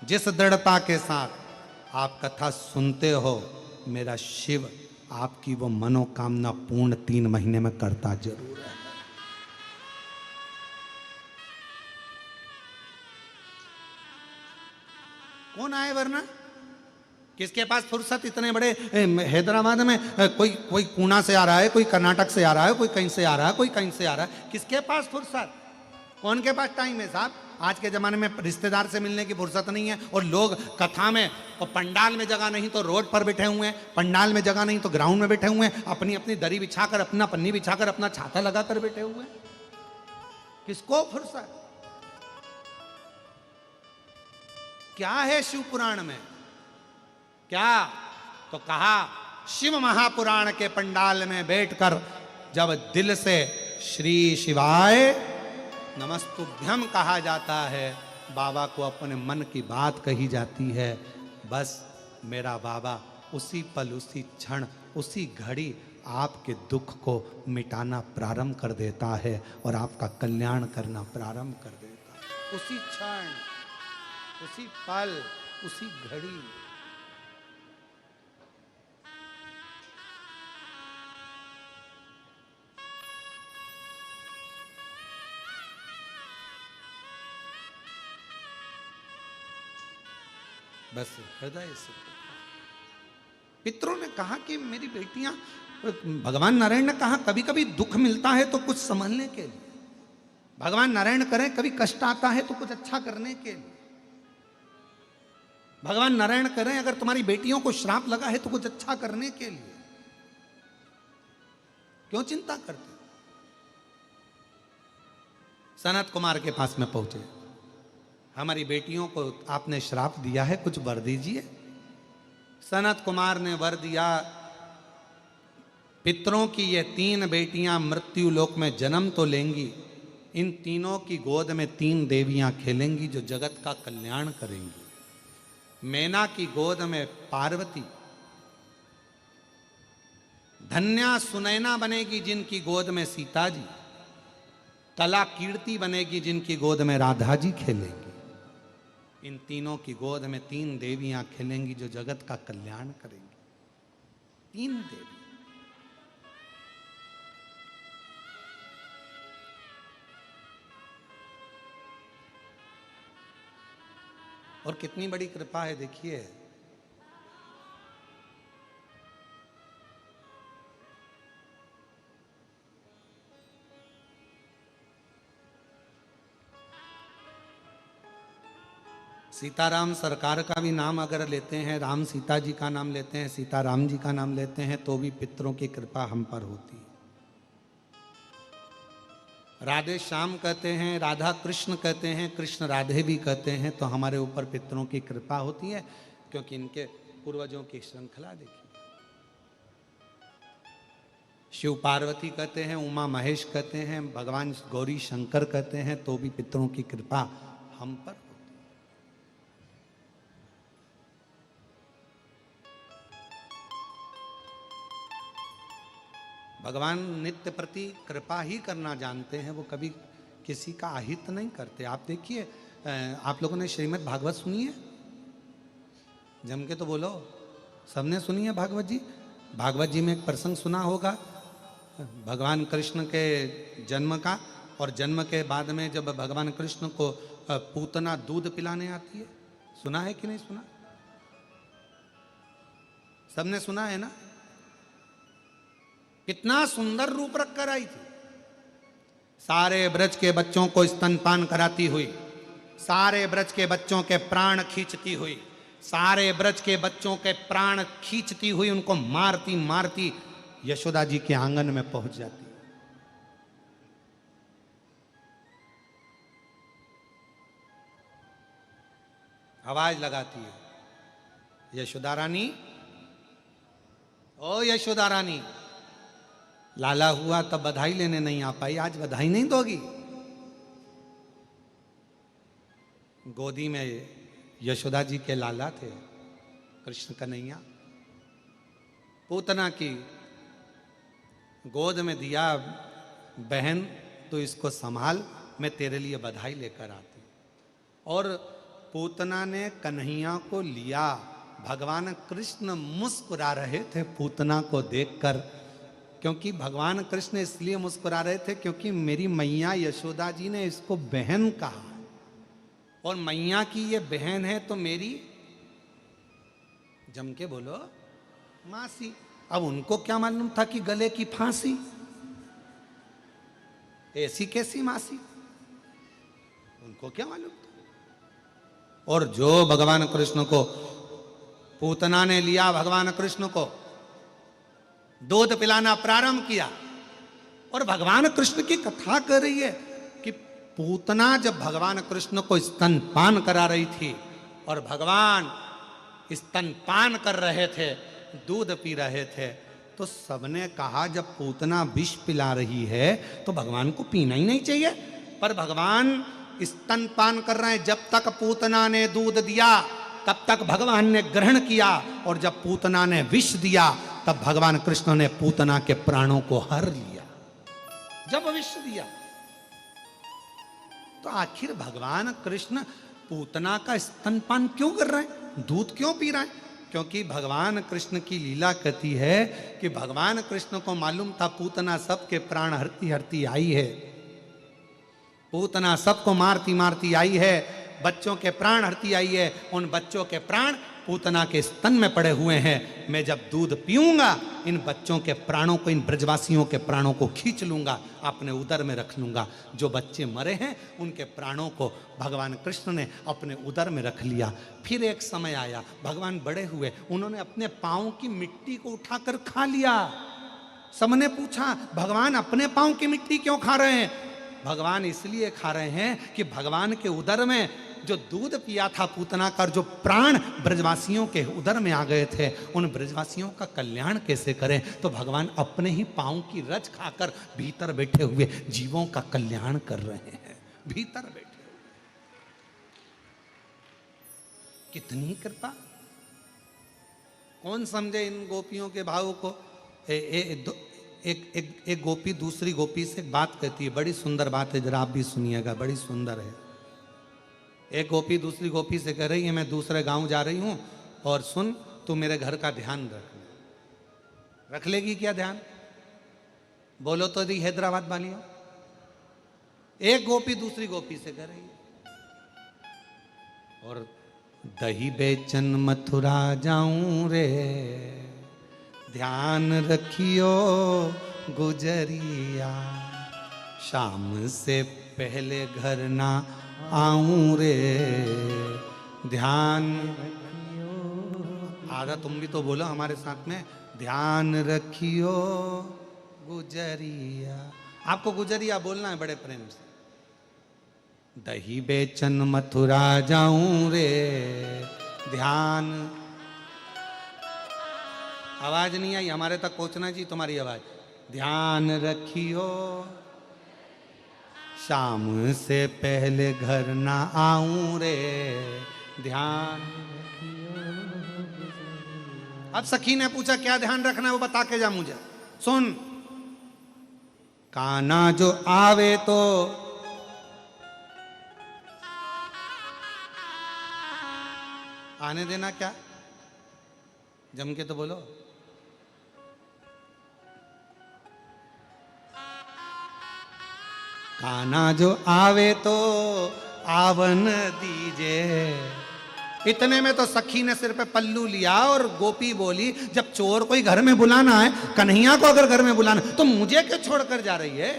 जिस दृढ़ता के साथ आप कथा सुनते हो, मेरा शिव आपकी वो मनोकामना पूर्ण 3 महीने में करता जरूर है। कौन आए वरना? किसके पास फुर्सत? इतने बड़े हैदराबाद में कोई कोई पूना से आ रहा है, कोई कर्नाटक से आ रहा है, कोई कहीं से आ रहा है, कोई कहीं से आ रहा है। किसके पास फुर्सत? कौन के पास टाइम है साहब? आज के जमाने में रिश्तेदार से मिलने की फुर्सत नहीं है, और लोग कथा में और पंडाल में जगह नहीं तो रोड पर बैठे हुए हैं, पंडाल में जगह नहीं तो ग्राउंड में बैठे हुए हैं, अपनी अपनी दरी बिछाकर, अपना पन्नी बिछाकर, अपना छाता लगाकर बैठे हुए हैं। किसको फुर्सत? क्या है शिव पुराण में? क्या? तो कहा शिव महापुराण के पंडाल में बैठकर जब दिल से श्री शिवाय नमस्तुभ्यम कहा जाता है, बाबा को अपने मन की बात कही जाती है, बस मेरा बाबा उसी पल, उसी क्षण, उसी घड़ी आपके दुख को मिटाना प्रारंभ कर देता है और आपका कल्याण करना प्रारंभ कर देता है। उसी क्षण, उसी पल, उसी घड़ी। बस हृदय से। पितरों ने कहा कि मेरी बेटियां, भगवान नारायण ने कहा कभी कभी दुख मिलता है तो कुछ संभलने के लिए, भगवान नारायण करें कभी कष्ट आता है तो कुछ अच्छा करने के लिए, भगवान नारायण करें अगर तुम्हारी बेटियों को श्राप लगा है तो कुछ अच्छा करने के लिए। क्यों चिंता करते? सनत कुमार के पास में पहुंचे, हमारी बेटियों को आपने श्राप दिया है, कुछ वर दीजिए। सनत कुमार ने वर दिया, पितरों की ये 3 बेटियां मृत्यु लोक में जन्म तो लेंगी, इन तीनों की गोद में 3 देवियां खेलेंगी जो जगत का कल्याण करेंगी। मैना की गोद में पार्वती, धन्या सुनैना बनेगी जिनकी गोद में सीता जी, कला कीर्ति बनेगी जिनकी गोद में राधा जी खेलेंगी। इन तीनों की गोद में 3 देवियां खेलेंगी जो जगत का कल्याण करेंगी। 3 देवी। और कितनी बड़ी कृपा है देखिए, सीताराम सरकार का भी नाम अगर लेते हैं, राम सीता जी का नाम लेते हैं, सीताराम जी का नाम लेते हैं, तो भी पितरों की कृपा हम पर होती है। राधे श्याम कहते हैं, राधा कृष्ण कहते हैं, कृष्ण राधे भी कहते हैं, तो हमारे ऊपर पितरों की कृपा होती है, क्योंकि इनके पूर्वजों की श्रृंखला देखिए। शिव पार्वती कहते हैं, उमा महेश कहते हैं, भगवान गौरी शंकर कहते हैं, तो भी पितरों की कृपा हम पर होती है। भगवान नित्य प्रति कृपा ही करना जानते हैं, वो कभी किसी का अहित नहीं करते। आप देखिए, आप लोगों ने श्रीमद् भागवत सुनी है? जम के तो बोलो, सबने सुनी है भागवत जी? भागवत जी में एक प्रसंग सुना होगा भगवान कृष्ण के जन्म का, और जन्म के बाद में जब भगवान कृष्ण को पूतना दूध पिलाने आती है। सुना है कि नहीं सुना? सबने सुना है ना? कितना सुंदर रूप रख कर आई थी, सारे ब्रज के बच्चों को स्तनपान कराती हुई, सारे ब्रज के बच्चों के प्राण खींचती हुई, सारे ब्रज के बच्चों के प्राण खींचती हुई उनको मारती मारती यशोदा जी के आंगन में पहुंच जाती। आवाज लगाती है, यशोदा रानी, ओ यशोदा रानी। लाला हुआ तब बधाई लेने नहीं आ पाई, आज बधाई नहीं दोगी? गोदी में यशोदा जी के लाला थे कृष्ण कन्हैया, पूतना की गोद में दिया, बहन तो इसको संभाल, मैं तेरे लिए बधाई लेकर आती। और पूतना ने कन्हैया को लिया। भगवान कृष्ण मुस्कुरा रहे थे पूतना को देखकर, क्योंकि भगवान कृष्ण इसलिए मुस्कुरा रहे थे क्योंकि मेरी मैया यशोदा जी ने इसको बहन कहा, और मैया की ये बहन है तो मेरी, जम के बोलो, मासी। अब उनको क्या मालूम था कि गले की फांसी, ऐसी कैसी मासी, उनको क्या मालूम था। और जो भगवान कृष्ण को पूतना ने लिया, भगवान कृष्ण को दूध पिलाना प्रारंभ किया, और भगवान कृष्ण की कथा कर रही है कि पूतना जब भगवान कृष्ण को स्तनपान करा रही थी, और भगवान स्तनपान कर रहे थे, दूध पी रहे थे, तो सबने कहा जब पूतना विष पिला रही है तो भगवान को पीना ही नहीं चाहिए। पर भगवान स्तनपान कर रहे हैं, जब तक पूतना ने दूध दिया तब तक भगवान ने ग्रहण किया, और जब पूतना ने विष दिया तब भगवान कृष्ण ने पूतना के प्राणों को हर लिया। जब विष दिया तो आखिर भगवान कृष्ण पूतना का स्तनपान क्यों कर रहे हैं, दूध क्यों पी रहे हैं? क्योंकि भगवान कृष्ण की लीला कहती है कि भगवान कृष्ण को मालूम था पूतना सबके प्राण हरती हरती आई है, पूतना सबको मारती मारती आई है, बच्चों के प्राण हरती आई है, उन बच्चों के प्राण पूतना के स्तन में पड़े हुए हैं। मैं जब दूध पीऊंगा इन बच्चों के प्राणों को, इन ब्रजवासियों के प्राणों को खींच लूंगा, अपने उदर में रख लूंगा। जो बच्चे मरे हैं उनके प्राणों को भगवान कृष्ण ने अपने उदर में रख लिया। फिर एक समय आया, भगवान बड़े हुए, उन्होंने अपने पाँव की मिट्टी को उठाकर खा लिया। सबने पूछा भगवान अपने पाँव की मिट्टी क्यों खा रहे हैं? भगवान इसलिए खा रहे हैं कि भगवान के उदर में जो दूध पिया था पूतना का, जो प्राण ब्रजवासियों के उदर में आ गए थे, उन ब्रजवासियों का कल्याण कैसे करें? तो भगवान अपने ही पाँव की रज खाकर भीतर बैठे हुए जीवों का कल्याण कर रहे हैं, भीतर बैठे हुए। कितनी कृपा! कौन समझे इन गोपियों के भाव को? एक गोपी दूसरी गोपी से बात कहती है, बड़ी सुंदर बात है, जरा आप भी सुनिएगा, बड़ी सुंदर है। एक गोपी दूसरी गोपी से कह रही है, मैं दूसरे गांव जा रही हूं, और सुन, तू मेरे घर का ध्यान रख लेगी क्या ध्यान? बोलो तो दी हैदराबाद वाली हो। एक गोपी दूसरी गोपी से कह रही है, और दही बेचन मथुरा जाऊं रे, ध्यान रखियो गुजरिया, शाम से पहले घर ना आऊं रे, ध्यान, आधा तुम भी तो बोलो हमारे साथ में, ध्यान रखियो गुजरिया। आपको गुजरिया बोलना है बड़े प्रेम से। दही बेचन मथुरा जाऊं रे, ध्यान। आवाज नहीं आई, हमारे तक पहुंचना चाहिए तुम्हारी आवाज। ध्यान रखियो शाम से पहले घर ना आऊं रे, ध्यान। अब सखी ने पूछा क्या ध्यान रखना है वो बता के जा मुझे। सुन, काना जो आवे तो आने देना, क्या जम के तो बोलो। काना जो आवे तो आवन दीजे। इतने में तो सखी ने सिर पे पल्लू लिया और गोपी बोली, जब चोर कोई घर में बुलाना है, कन्हैया को अगर घर में बुलाना, तो मुझे क्यों छोड़कर जा रही है?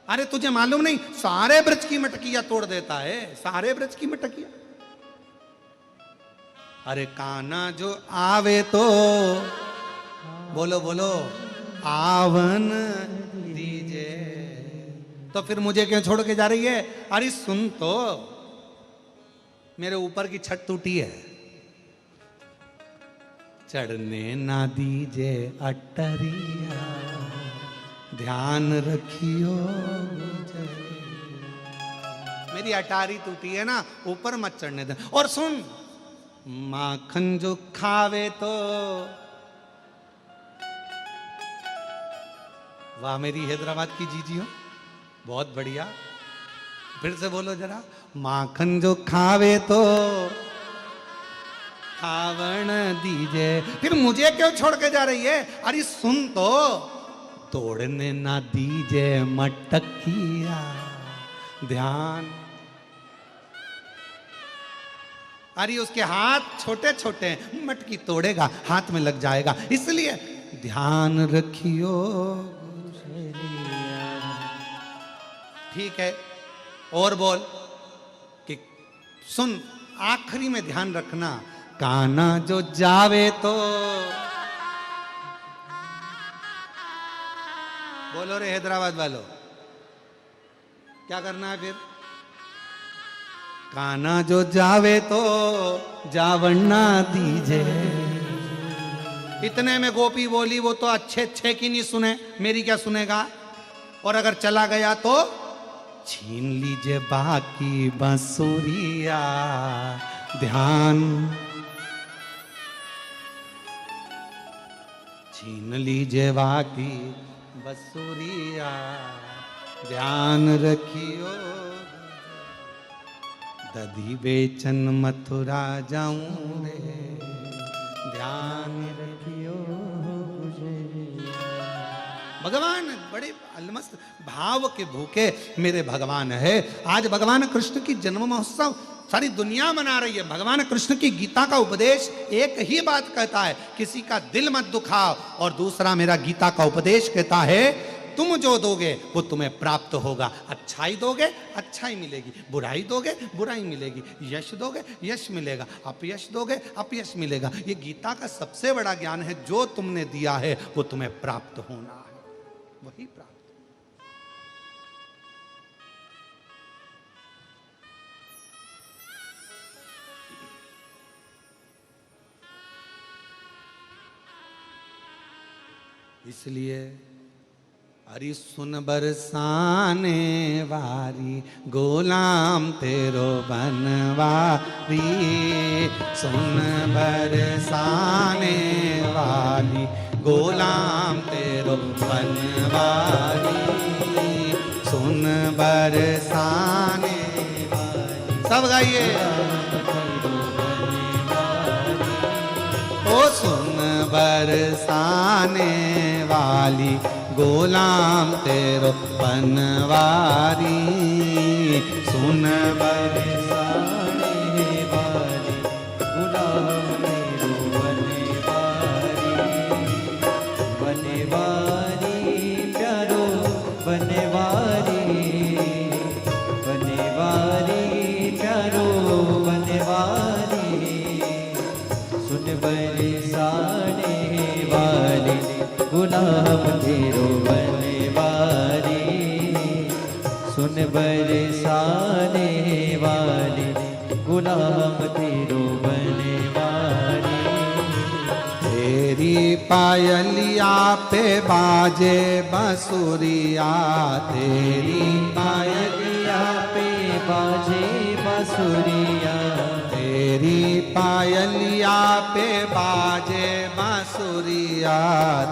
अरे तुझे मालूम नहीं, सारे ब्रज की मटकियां तोड़ देता है, सारे ब्रज की मटकियां। अरे काना जो आवे तो बोलो बोलो आवन दीजे, तो फिर मुझे क्यों छोड़ के जा रही है? अरे सुन तो, मेरे ऊपर की छत टूटी है, चढ़ने ना दीजे अटरिया, ध्यान रखियो मेरी अटारी टूटी है ना, ऊपर मत चढ़ने दे। और सुन, माखन जो खावे तो, वाह मेरी हैदराबाद की जीजी हो, बहुत बढ़िया। फिर से बोलो जरा, माखन जो खावे तो खावण दीजे, फिर मुझे क्यों छोड़ के जा रही है? अरे सुन तो, तोड़ने ना दीजे मटकिया, ध्यान। अरे उसके हाथ छोटे छोटे, मटकी तोड़ेगा, हाथ में लग जाएगा, इसलिए ध्यान रखियो। ठीक है, और बोल कि सुन, आखिरी में ध्यान रखना, काना जो जावे तो बोलो रे हैदराबाद वालों, क्या करना है फिर? काना जो जावे तो जावन्ना दीजे। इतने में गोपी बोली, वो तो अच्छे अच्छे की नहीं सुने, मेरी क्या सुनेगा? और अगर चला गया तो छीन लीजिए बाकी बांसुरिया, ध्यान। छीन लीजिए बाकी बांसुरिया, ध्यान रखियो। दधी बेचन मथुरा जाऊं रे, ध्यान रखियो। भगवान बड़े अलमस्त भाव के भूखे मेरे भगवान है। आज भगवान कृष्ण की जन्म महोत्सव सारी दुनिया मना रही है। भगवान कृष्ण की गीता का उपदेश एक ही बात कहता है, किसी का दिल मत दुखाओ, और दूसरा मेरा गीता का उपदेश कहता है, तुम जो दोगे वो तुम्हें प्राप्त होगा। अच्छाई दोगे अच्छाई मिलेगी, बुराई दोगे बुराई मिलेगी, यश दोगे यश मिलेगा, अपयश दोगे अपयश मिलेगा। ये गीता का सबसे बड़ा ज्ञान है, जो तुमने दिया है वो तुम्हें प्राप्त होना है, वही प्राप्त। इसलिए अरे सुन बरसाने वारी गोलाम तेरो बनवारी, सुन बरसाने वाली गोलाम तेरो बनवारी, सुन बरसाने वाली। सब गाइए, ओ सुन बरसाने वाली गोलाम तेरो बनवारी, सुन बरसाने वाली गुलाम तेरो बनवारी, बनवारी प्यारो बनवारी, बनवारी प्यारो बनवारी। बरसाने वाले गुलाब तेरो बनवारी, सुन बरसाने वाले गुलाब तेरो बनवारी। तेरी पायलिया पे बाजे बंसुरिया, तेरी पायलिया पे बाजे बांसुरिया, तेरी पायलिया पे बाजे बांसुरिया,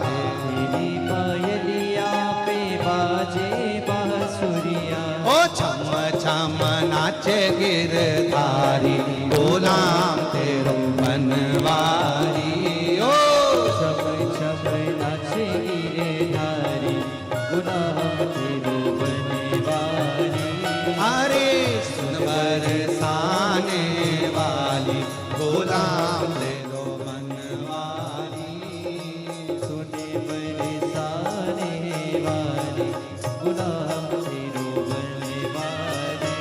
तेरी पायलिया पे बाजे बांसुरिया। ओ छम छम नाचे गिरधारी गुलाम तेरो बनवारी। ओ छम छम नाचे गिरधारी गुलाम तेरो बनवारी। अरे सुन बरसाने वाली गुलाम तेरो बनवारी। सुने बरसाने वाली गुलाम तेरो बनवारी।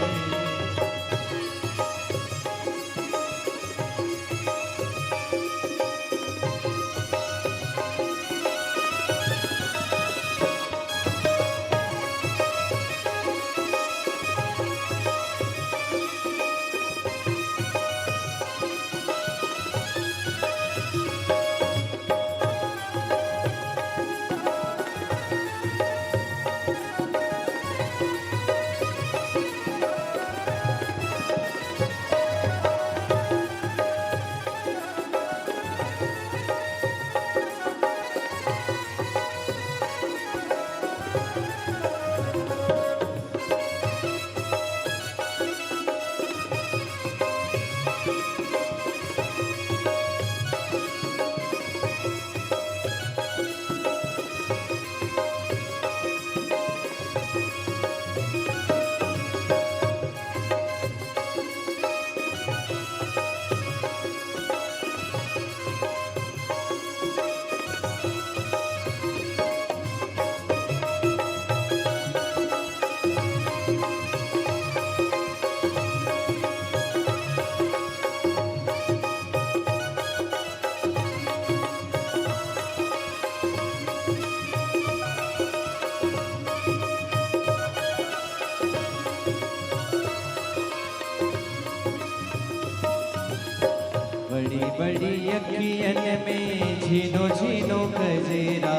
बड़ी बड़ी अखियन में झीनो झीनो गजरा,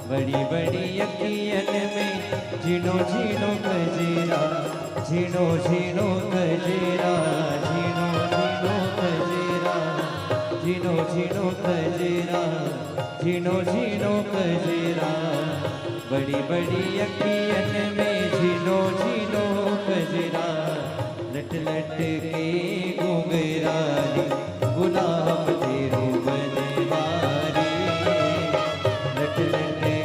बड़ी बड़ी अखियन में झीनो झीनो गजरा, झीनो झीनो गजरा, झीनो झीनो गजरा, झीनो झीनो गजरा, झीनो झीनो गजरा। बड़ी बड़ी अखियन में झीनो झीनो गजरा, लट लट के घुंघराली गुलाम तेरो बनवारी। लट लट के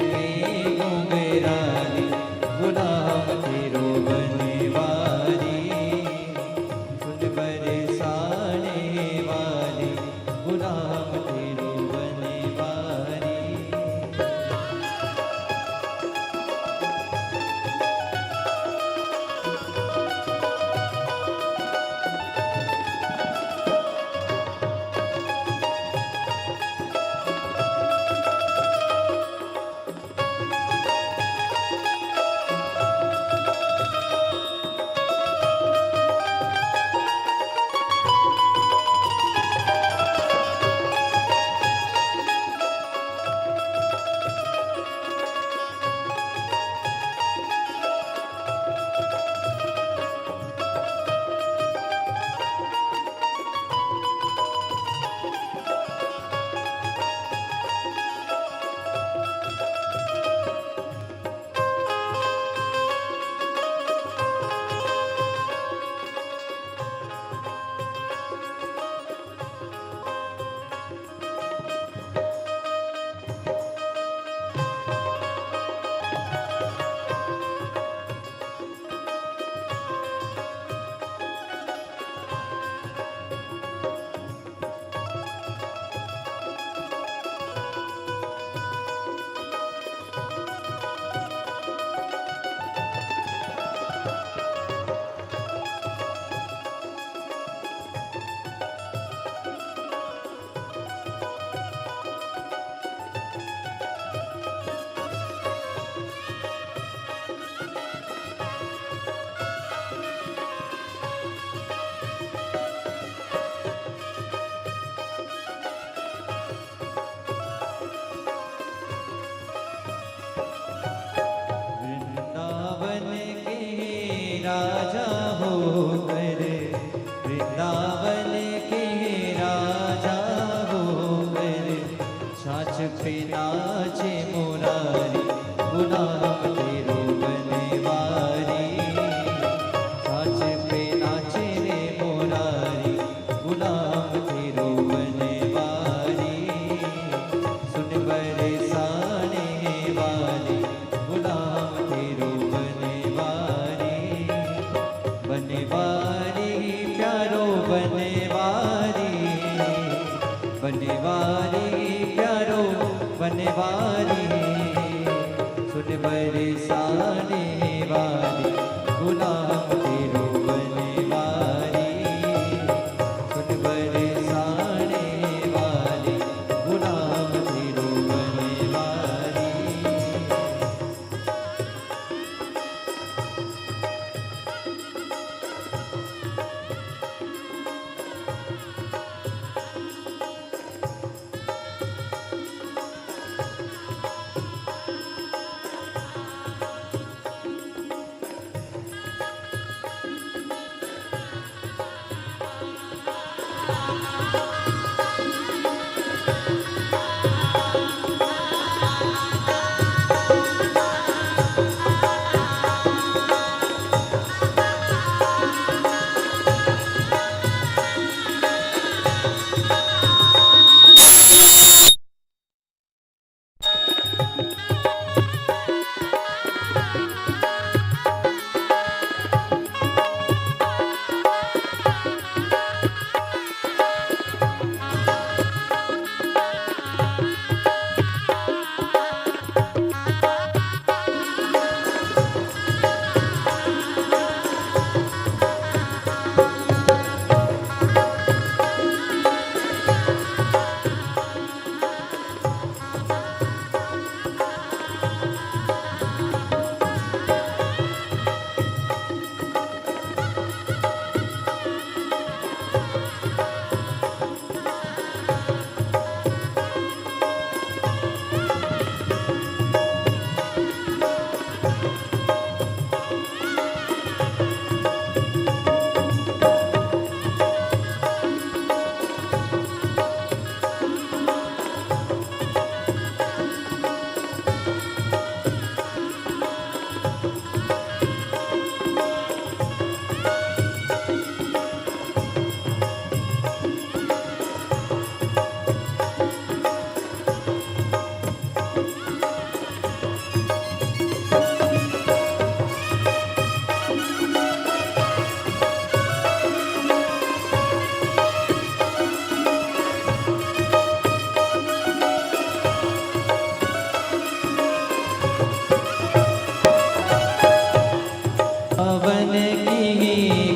घुंघराली गुलाम तेरो बनवारी। सुन बरसाने वाली गुलाम तेरो बनवारी। राजा होकर, वृंदावन के राजा होकर, छाछ पे नाचे मुरारी, गुलाम तेरो बनवारी। छाछ पे नाचे रे मुरारी, गुलाम तेरो बनवारी। सुन बरसाने वाले, गुलाम तेरो बनवारी। बनवारी प्यारो बनवारी, बनवारी प्यारो बनवारी। सुन बरसाने वाले, गुलाम तेरो बनवारी। सुन बरसाने वाले, गुलाम तेरो बनवारी।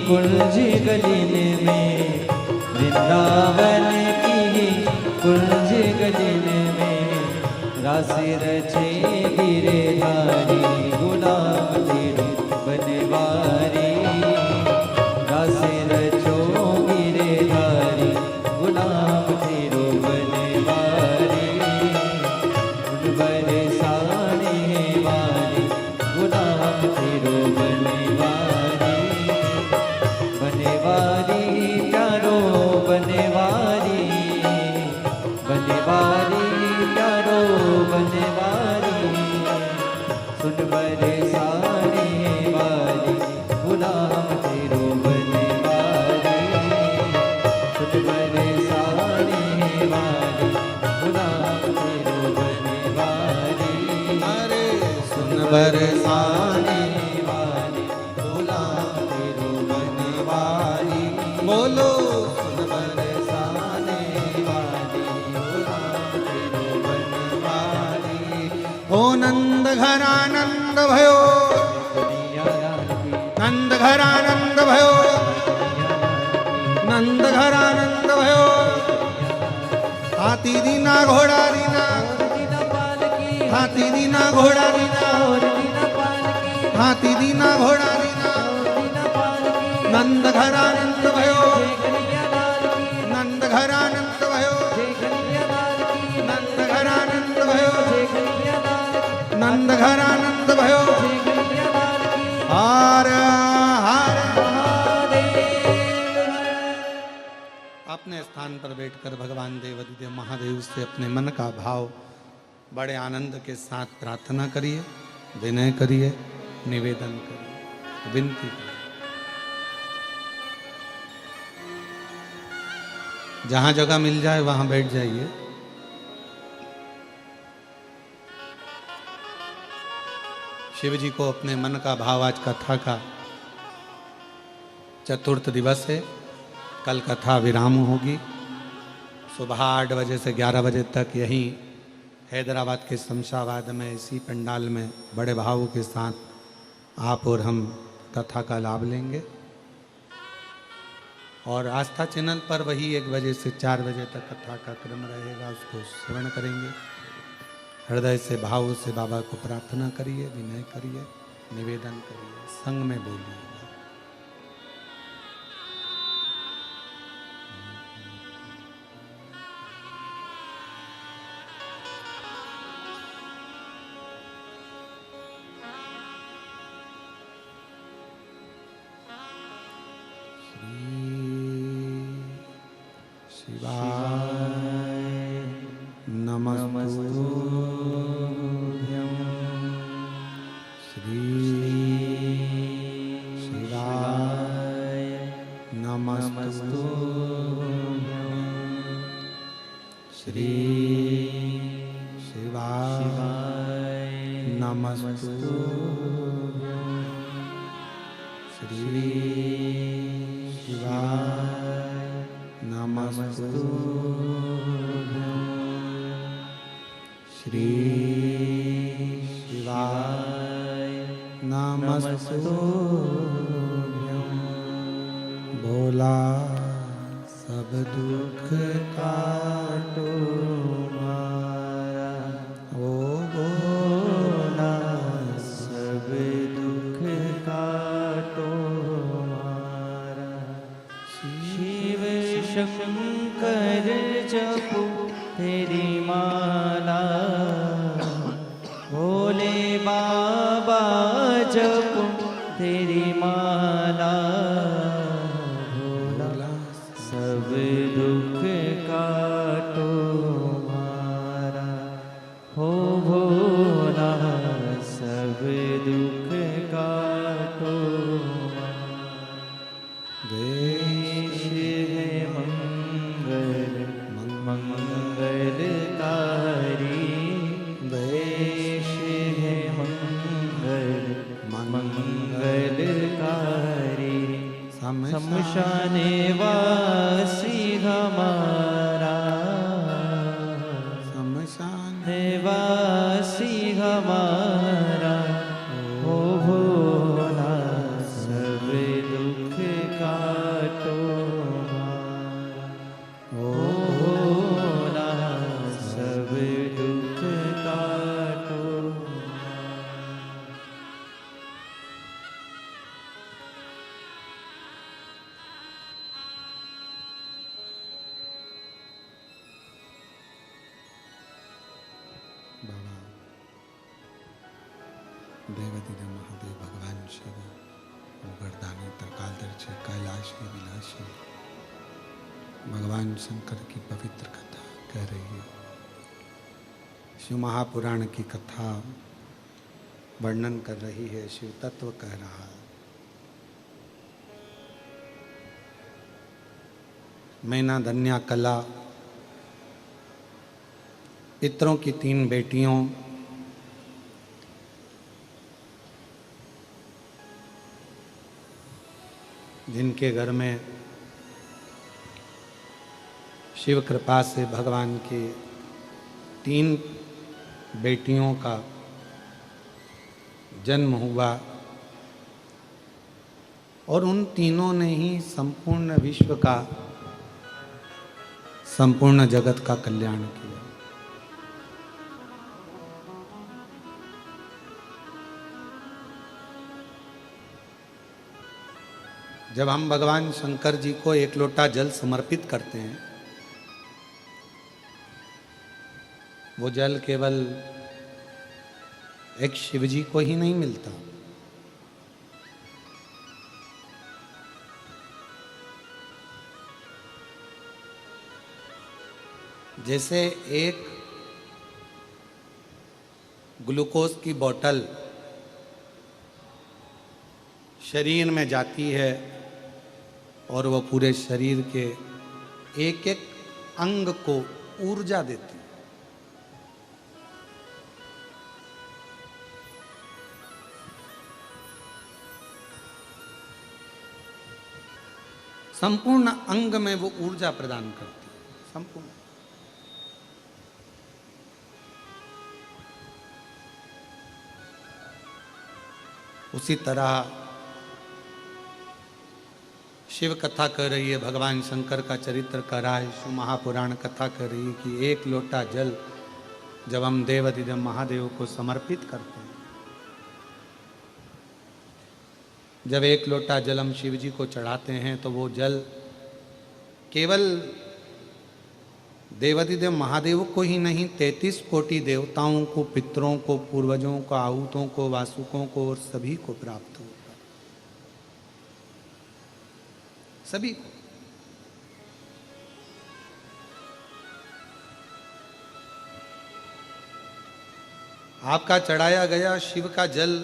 कुंज गलिन में, वृंदावन की कुंज गलिन में, रास रचे गिरधारी, गुलाम तेरे बनवारी। रास रचो गिरधारी, गुलाम तेरो बनवारी। उन बरसाने वाली, गुलाम तेरो बनवारी। बनवारी प्यारो बनवारी, बनवारी प्यारो बनवारी। सुन बरसाने वाली, गुलाम तेरो बनवारी। सुन बरसाने वाली, गुलाम तेरो बनवारी। अरे सुन बरसाने वाली, गुलाम तेरो बनवारी। बोलो सुन बरसाने वाली, गुलाम तेरो बनवारी। ओ नंद घर आनंद भयो, नंद घर आनंद भयो, नंद घर आनंद भयो। हाथी दीना घोड़ा दीना, हाथी दीना घोड़ा दीना, हाथी दीना घोड़ा दीना। नंद घर आनंद भयो, नंद घर आनंद भयो, नंद घर आनंद भयो, नंद घर आनंद भयो। हार स्थान पर बैठकर भगवान देवाधिदेव महादेव से अपने मन का भाव बड़े आनंद के साथ प्रार्थना करिए, विनय करिए, निवेदन करिए, विनती करिए। जहां जगह मिल जाए वहां बैठ जाइए। शिव जी को अपने मन का भाव, आज कथा का चतुर्थ दिवस है। कल कथा विराम होगी। सुबह 8 बजे से 11 बजे तक यहीं हैदराबाद के शमशाबाद में इसी पंडाल में बड़े भाव के साथ आप और हम कथा का लाभ लेंगे। और आस्था चैनल पर वही 1 बजे से 4 बजे तक कथा का क्रम रहेगा, उसको श्रवण करेंगे। हृदय से भाव से बाबा को प्रार्थना करिए, विनय करिए, निवेदन करिए, संग में बोलिए। शिवाय नमस्तुभ्यं। श्री शिवाय नमस्तुभ्यं। श्री शिवाय नमस्तुभ्यं। श्री शिवाय नमस्तुभ्यं। श्री शिवाय नमस्तुभ्यं। भोला सब दुख काटो मारा, ओ भोला सब दुख काटो मारा। शिव शंकर जपो तेरी माला, भोले बाबा जपो तेरी माला। भोला सब दुख काटो मारा, हो भोला सब दुख काटो मारा। देश है मंगल मंगलकारी, देश है मंगल मंगलकारी। शमशान वासी हमारा, शमशान वासी हमारा। ओ भोला सब दुख काटो मारा, ओ भोला सब दुख काटो मारा। बाबा देवाधिदेव महादेव भगवान शिव गर्दानी त्रिकालदर्शी कैलाशी विलासी भगवान शंकर की पवित्र कथा कह रही है। शिव महापुराण की कथा वर्णन कर रही है, शिव तत्व कह रहा है। मैना धन्या कला पितरों की 3 बेटियों जिनके घर में शिव कृपा से भगवान की 3 बेटियों का जन्म हुआ और उन तीनों ने ही संपूर्ण विश्व का, संपूर्ण जगत का कल्याण किया। जब हम भगवान शंकर जी को 1 लोटा जल समर्पित करते हैं, वो जल केवल एक शिव जी को ही नहीं मिलता, जैसे एक ग्लूकोज की बोतल शरीर में जाती है और वह पूरे शरीर के एक एक अंग को ऊर्जा देती है। संपूर्ण अंग में वो ऊर्जा प्रदान करती है, संपूर्ण। उसी तरह शिव कथा कर रही है, भगवान शंकर का चरित्र कर रहा है, शिव महापुराण कथा कर रही है कि एक लोटा जल जब हम देवाधिदेव महादेव को समर्पित करते हैं, जब एक लोटा जल हम शिव जी को चढ़ाते हैं तो वो जल केवल देवाधिदेव महादेव को ही नहीं, 33 कोटि देवताओं को, पितरों को, पूर्वजों को, आहूतों को, वासुकों को और सभी को प्राप्त होगा, सभी को। आपका चढ़ाया गया शिव का जल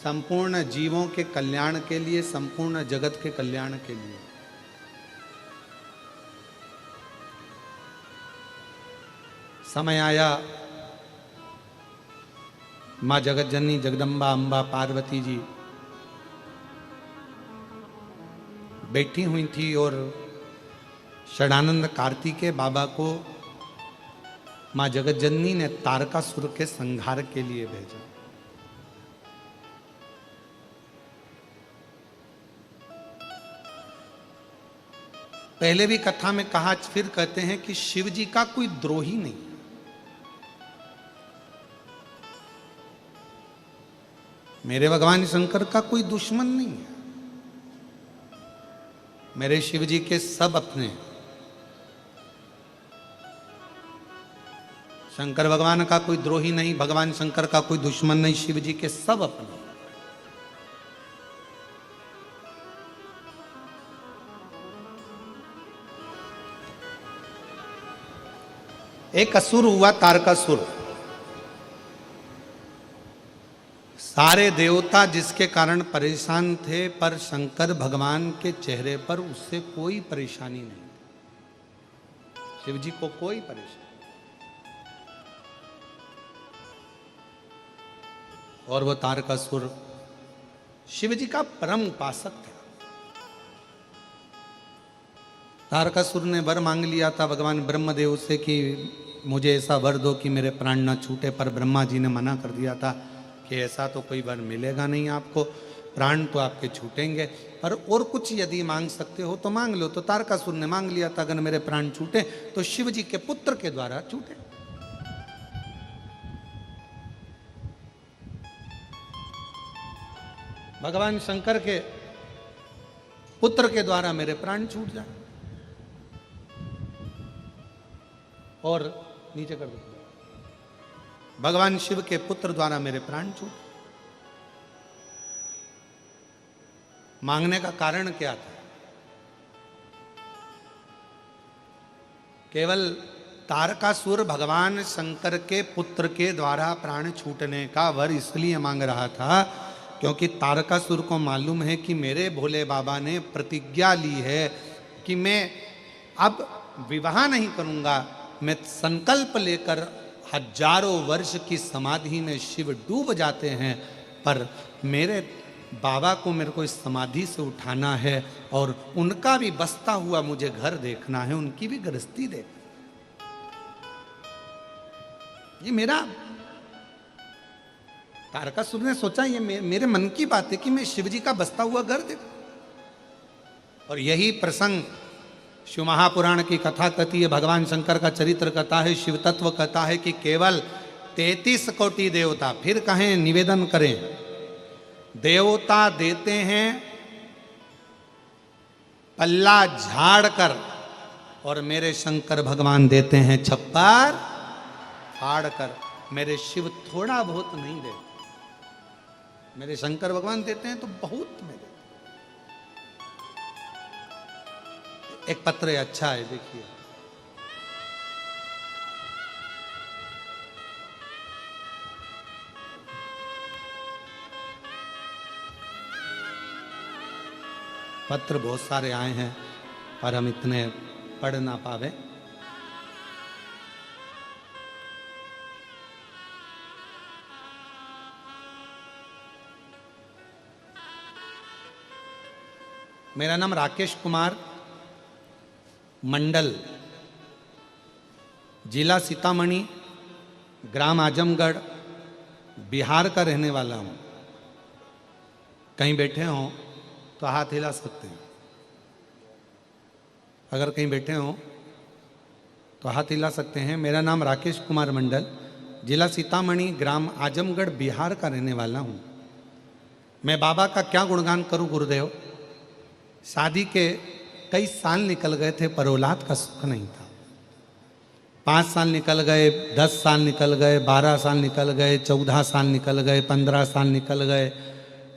संपूर्ण जीवों के कल्याण के लिए, संपूर्ण जगत के कल्याण के लिए। समय आया, मां जगत जननी जगदम्बा अम्बा पार्वती जी बैठी हुई थी और षडानंद कार्तिकेय बाबा को मां जगत जननी ने तारकासुर के संहार के लिए भेजा। पहले भी कथा में कहा, फिर कहते हैं कि शिव जी का कोई द्रोही नहीं, मेरे भगवान शंकर का कोई दुश्मन नहीं है, मेरे शिव जी के सब अपने। शंकर भगवान का कोई द्रोही नहीं, भगवान शंकर का कोई दुश्मन नहीं, शिव जी के सब अपने। एक असुर हुआ तारकासुर। सारे देवता जिसके कारण परेशान थे, पर शंकर भगवान के चेहरे पर उससे कोई परेशानी नहीं, शिव जी को कोई परेशानी। और वो तारकासुर शिव जी का परम उपासक था। तारकासुर ने वर मांग लिया था भगवान ब्रह्मदेव से कि मुझे ऐसा वर दो कि मेरे प्राण न छूटे, पर ब्रह्मा जी ने मना कर दिया था कि ऐसा तो कोई वर मिलेगा नहीं आपको, प्राण तो आपके छूटेंगे, पर और कुछ यदि मांग सकते हो तो मांग लो। तो तारकासुर ने मांग लिया था, अगर मेरे प्राण छूटे तो शिव जी के पुत्र के द्वारा छूटे। भगवान शंकर के पुत्र के द्वारा मेरे प्राण छूट जाए। और नीचे कर दो, भगवान शिव के पुत्र द्वारा मेरे प्राण छूट। मांगने का कारण क्या था? केवल तारकासुर भगवान शंकर के पुत्र के द्वारा प्राण छूटने का वर इसलिए मांग रहा था क्योंकि तारकासुर को मालूम है कि मेरे भोले बाबा ने प्रतिज्ञा ली है कि मैं अब विवाह नहीं करूंगा, मैं संकल्प लेकर हजारों वर्ष की समाधि में शिव डूब जाते हैं, पर मेरे बाबा को मेरे को इस समाधि से उठाना है और उनका भी बसता हुआ मुझे घर देखना है, उनकी भी गृहस्थी देखना। ये मेरा तारकासुर ने सोचा, ये मेरे मन की बात है कि मैं शिव जी का बसता हुआ घर देखूं। और यही प्रसंग शिव महापुराण की कथा कहती है, भगवान शंकर का चरित्र कथा है, शिव तत्व कथा है कि केवल 33 कोटि देवता, फिर कहें निवेदन करें, देवता देते हैं पल्ला झाड़ कर और मेरे शंकर भगवान देते हैं छप्पर फाड़ कर। मेरे शिव थोड़ा बहुत नहीं देते, मेरे शंकर भगवान देते हैं तो बहुत में देते। एक पत्र अच्छा है, देखिए। पत्र बहुत सारे आए हैं पर हम इतने पढ़ ना पावे। मेरा नाम राकेश कुमार मंडल, जिला सीतामढ़ी, ग्राम आजमगढ़, बिहार का रहने वाला हूँ। कहीं बैठे हों तो हाथ हिला सकते हैं। अगर कहीं बैठे हों तो हाथ हिला सकते हैं। मेरा नाम राकेश कुमार मंडल, जिला सीतामढ़ी, ग्राम आजमगढ़, बिहार का रहने वाला हूँ। मैं बाबा का क्या गुणगान करूं गुरुदेव। शादी के कई साल निकल गए थे पर औलाद का सुख नहीं था। 5 साल निकल गए, 10 साल निकल गए, 12 साल निकल गए, 14 साल निकल गए, 15 साल निकल गए,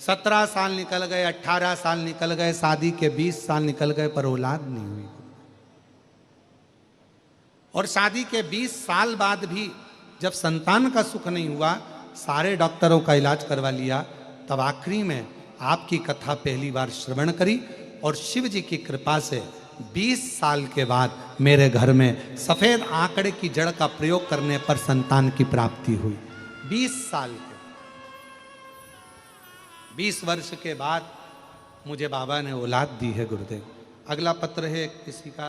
17 साल निकल गए, 18 साल निकल गए, शादी के 20 साल निकल गए पर औलाद नहीं हुई। और शादी के 20 साल बाद भी जब संतान का सुख नहीं हुआ, सारे डॉक्टरों का इलाज करवा लिया, तब आखिरी में आपकी कथा पहली बार श्रवण करी और शिव जी की कृपा से 20 साल के बाद मेरे घर में सफेद आंकड़े की जड़ का प्रयोग करने पर संतान की प्राप्ति हुई। 20 साल के 20 वर्ष के बाद मुझे बाबा ने औलाद दी है गुरुदेव। अगला पत्र है किसी का।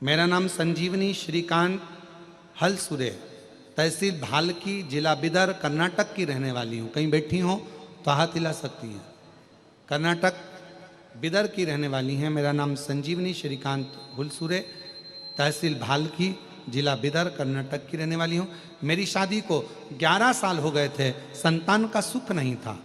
मेरा नाम संजीवनी श्रीकांत हलसुरे, तहसील भालकी, जिला बिदर, कर्नाटक की रहने वाली हूँ। कहीं बैठी हो तो हाथ हिला सकती हैं। कर्नाटक बिदर की रहने वाली हैं। मेरा नाम संजीवनी श्रीकांत हुलसुरे, तहसील भालकी, जिला बिदर, कर्नाटक की रहने वाली हूँ। मेरी शादी को 11 साल हो गए थे, संतान का सुख नहीं था।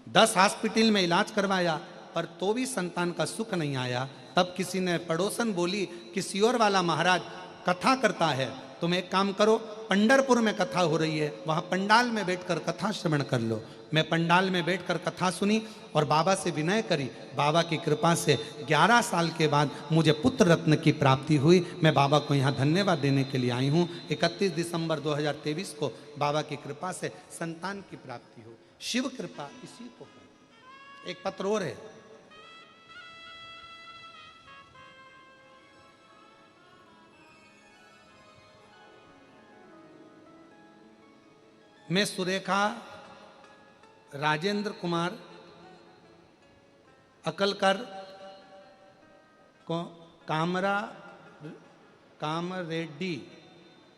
10 हॉस्पिटल में इलाज करवाया पर तो भी संतान का सुख नहीं आया। तब किसी ने पड़ोसन बोली कि सियोर वाला महाराज कथा करता है, तुम एक काम करो, पंढरपुर में कथा हो रही है, वहाँ पंडाल में बैठकर कथा श्रवण कर लो। मैं पंडाल में बैठकर कथा सुनी और बाबा से विनय करी। बाबा की कृपा से 11 साल के बाद मुझे पुत्र रत्न की प्राप्ति हुई। मैं बाबा को यहाँ धन्यवाद देने के लिए आई हूँ। 31 दिसंबर 2023 को बाबा की कृपा से संतान की प्राप्ति हो। शिव कृपा इसी को है। एक पत्र और है। मैं सुरेखा राजेंद्र कुमार अकलकर को कामरेड्डी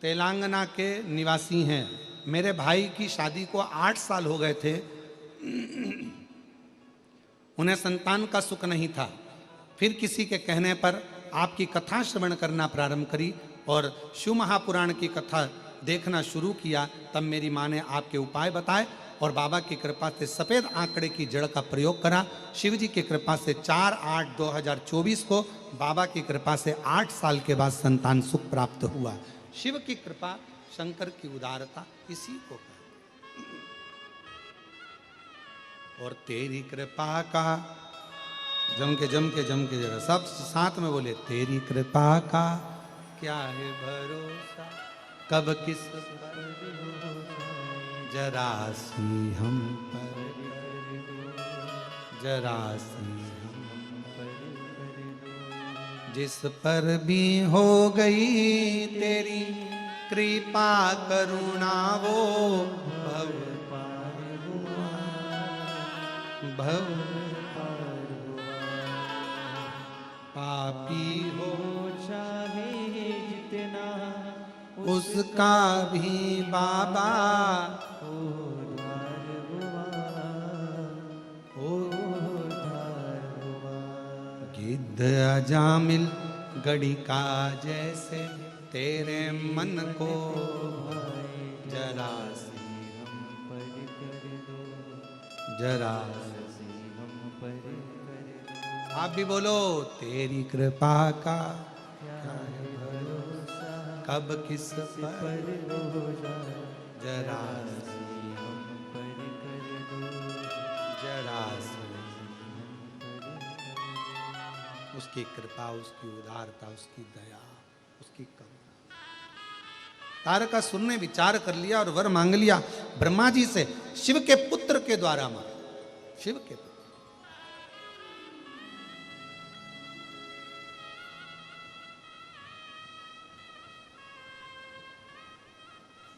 तेलंगाना के निवासी हैं। मेरे भाई की शादी को 8 साल हो गए थे। उन्हें संतान का सुख नहीं था। फिर किसी के कहने पर आपकी कथा श्रवण करना प्रारंभ करी और शिव महापुराण की कथा देखना शुरू किया। तब मेरी माँ ने आपके उपाय बताए और बाबा की कृपा से सफ़ेद आंकड़े की जड़ का प्रयोग करा। शिव जी की कृपा से 4/8/2024 को बाबा की कृपा से 8 साल के बाद संतान सुख प्राप्त हुआ। शिव की कृपा, शंकर की उदारता इसी को कहते। और तेरी कृपा का जम के जरा सब साथ में बोले, तेरी कृपा का क्या है भरोसा, कब किस पर जरा सी हम पर, जरा सी हम पर, जिस पर भी हो गई तेरी कृपा करुणा वो भव पार हुआ, भव पार हुआ। पापी हो चाहे जितना उसका भी बाबा उद्धार हुआ, उद्धार हुआ। गिद्ध अजामिल गड़ी का जैसे तेरे मन को जरा सी हम पर कर दो, जरा सी हम पर कर दो। आप भी बोलो, तेरी कृपा का कब किस पर हो जाए, जरा सी हम पर कर दो, जरा सी हम पर कर दो। उसकी कृपा, उसकी उदारता, उसकी दया, उसकी करुणा। तारकासुर ने विचार कर लिया और वर मांग लिया ब्रह्मा जी से, शिव के पुत्र के द्वारा मांग, शिव के पुत्र।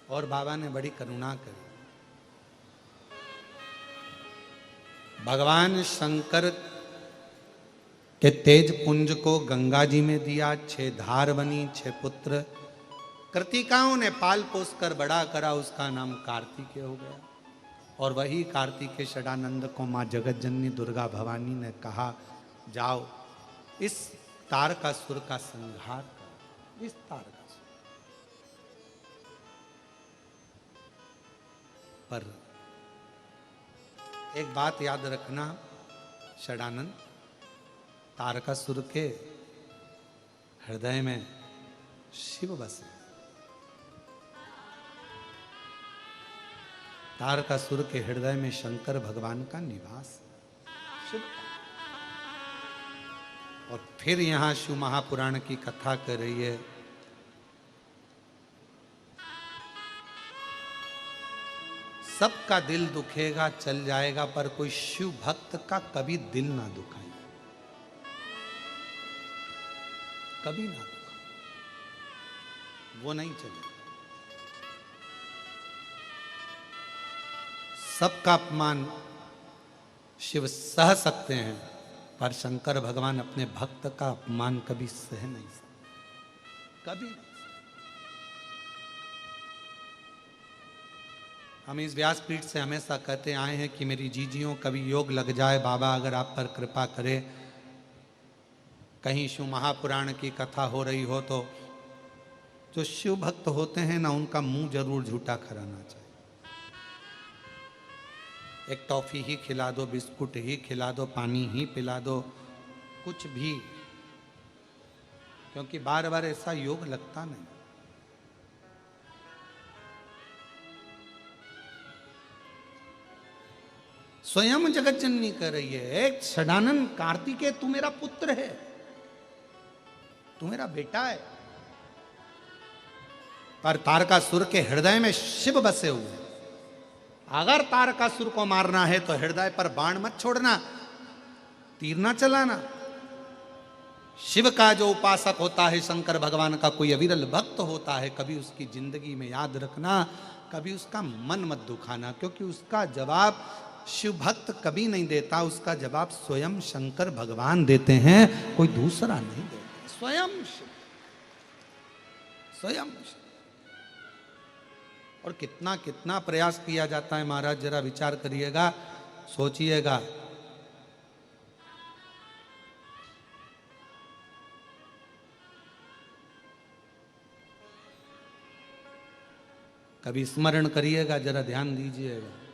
और बाबा ने बड़ी करुणा करी। भगवान शंकर के तेज पुंज को गंगा जी में दिया, 6 धार बनी, 6 पुत्र कृतिकाओं ने पाल पोस कर बड़ा करा, उसका नाम कार्तिकेय हो गया। और वही कार्तिकेय षडानंद को मां जगत जननी दुर्गा भवानी ने कहा, जाओ इस तारकासुर का संहार करो, इस तारकासुर। पर एक बात याद रखना षडानंद, तारकासुर के हृदय में शिव बसे। तारकासुर के हृदय में शंकर भगवान का निवास शिव। और फिर यहां शिव महापुराण की कथा कर रही है, सबका दिल दुखेगा, चल जाएगा, पर कोई शिव भक्त का कभी दिल ना दुखाए, कभी ना दुखा, वो नहीं चलेगा। सबका अपमान शिव सह सकते हैं, पर शंकर भगवान अपने भक्त का अपमान कभी सह नहीं सकते, कभी नहीं। हम इस व्यासपीठ से हमेशा कहते आए हैं कि मेरी जीजियों कभी योग लग जाए, बाबा अगर आप पर कृपा करे, कहीं शिव महापुराण की कथा हो रही हो तो जो शिव भक्त होते हैं ना, उनका मुंह जरूर झूठा कराना चाहिए। एक टॉफी ही खिला दो, बिस्कुट ही खिला दो, पानी ही पिला दो, कुछ भी, क्योंकि बार बार ऐसा योग लगता नहीं। स्वयं जगत जननी कर रही है, एक षडानंद कार्तिकेय तू मेरा पुत्र है, तू मेरा बेटा है, पर तारकासुर के हृदय में शिव बसे हुए हैं। अगर तारकासुर को मारना है तो हृदय पर बाण मत छोड़ना, तीर ना चलाना। शिव का जो उपासक होता है, शंकर भगवान का कोई अविरल भक्त होता है, कभी उसकी जिंदगी में याद रखना, कभी उसका मन मत दुखाना, क्योंकि उसका जवाब शिव भक्त कभी नहीं देता, उसका जवाब स्वयं शंकर भगवान देते हैं, कोई दूसरा नहीं देता, स्वयं शिव, स्वयं शिव। और कितना कितना प्रयास किया जाता है महाराज, जरा विचार करिएगा, सोचिएगा। कभी स्मरण करिएगा, जरा ध्यान दीजिएगा।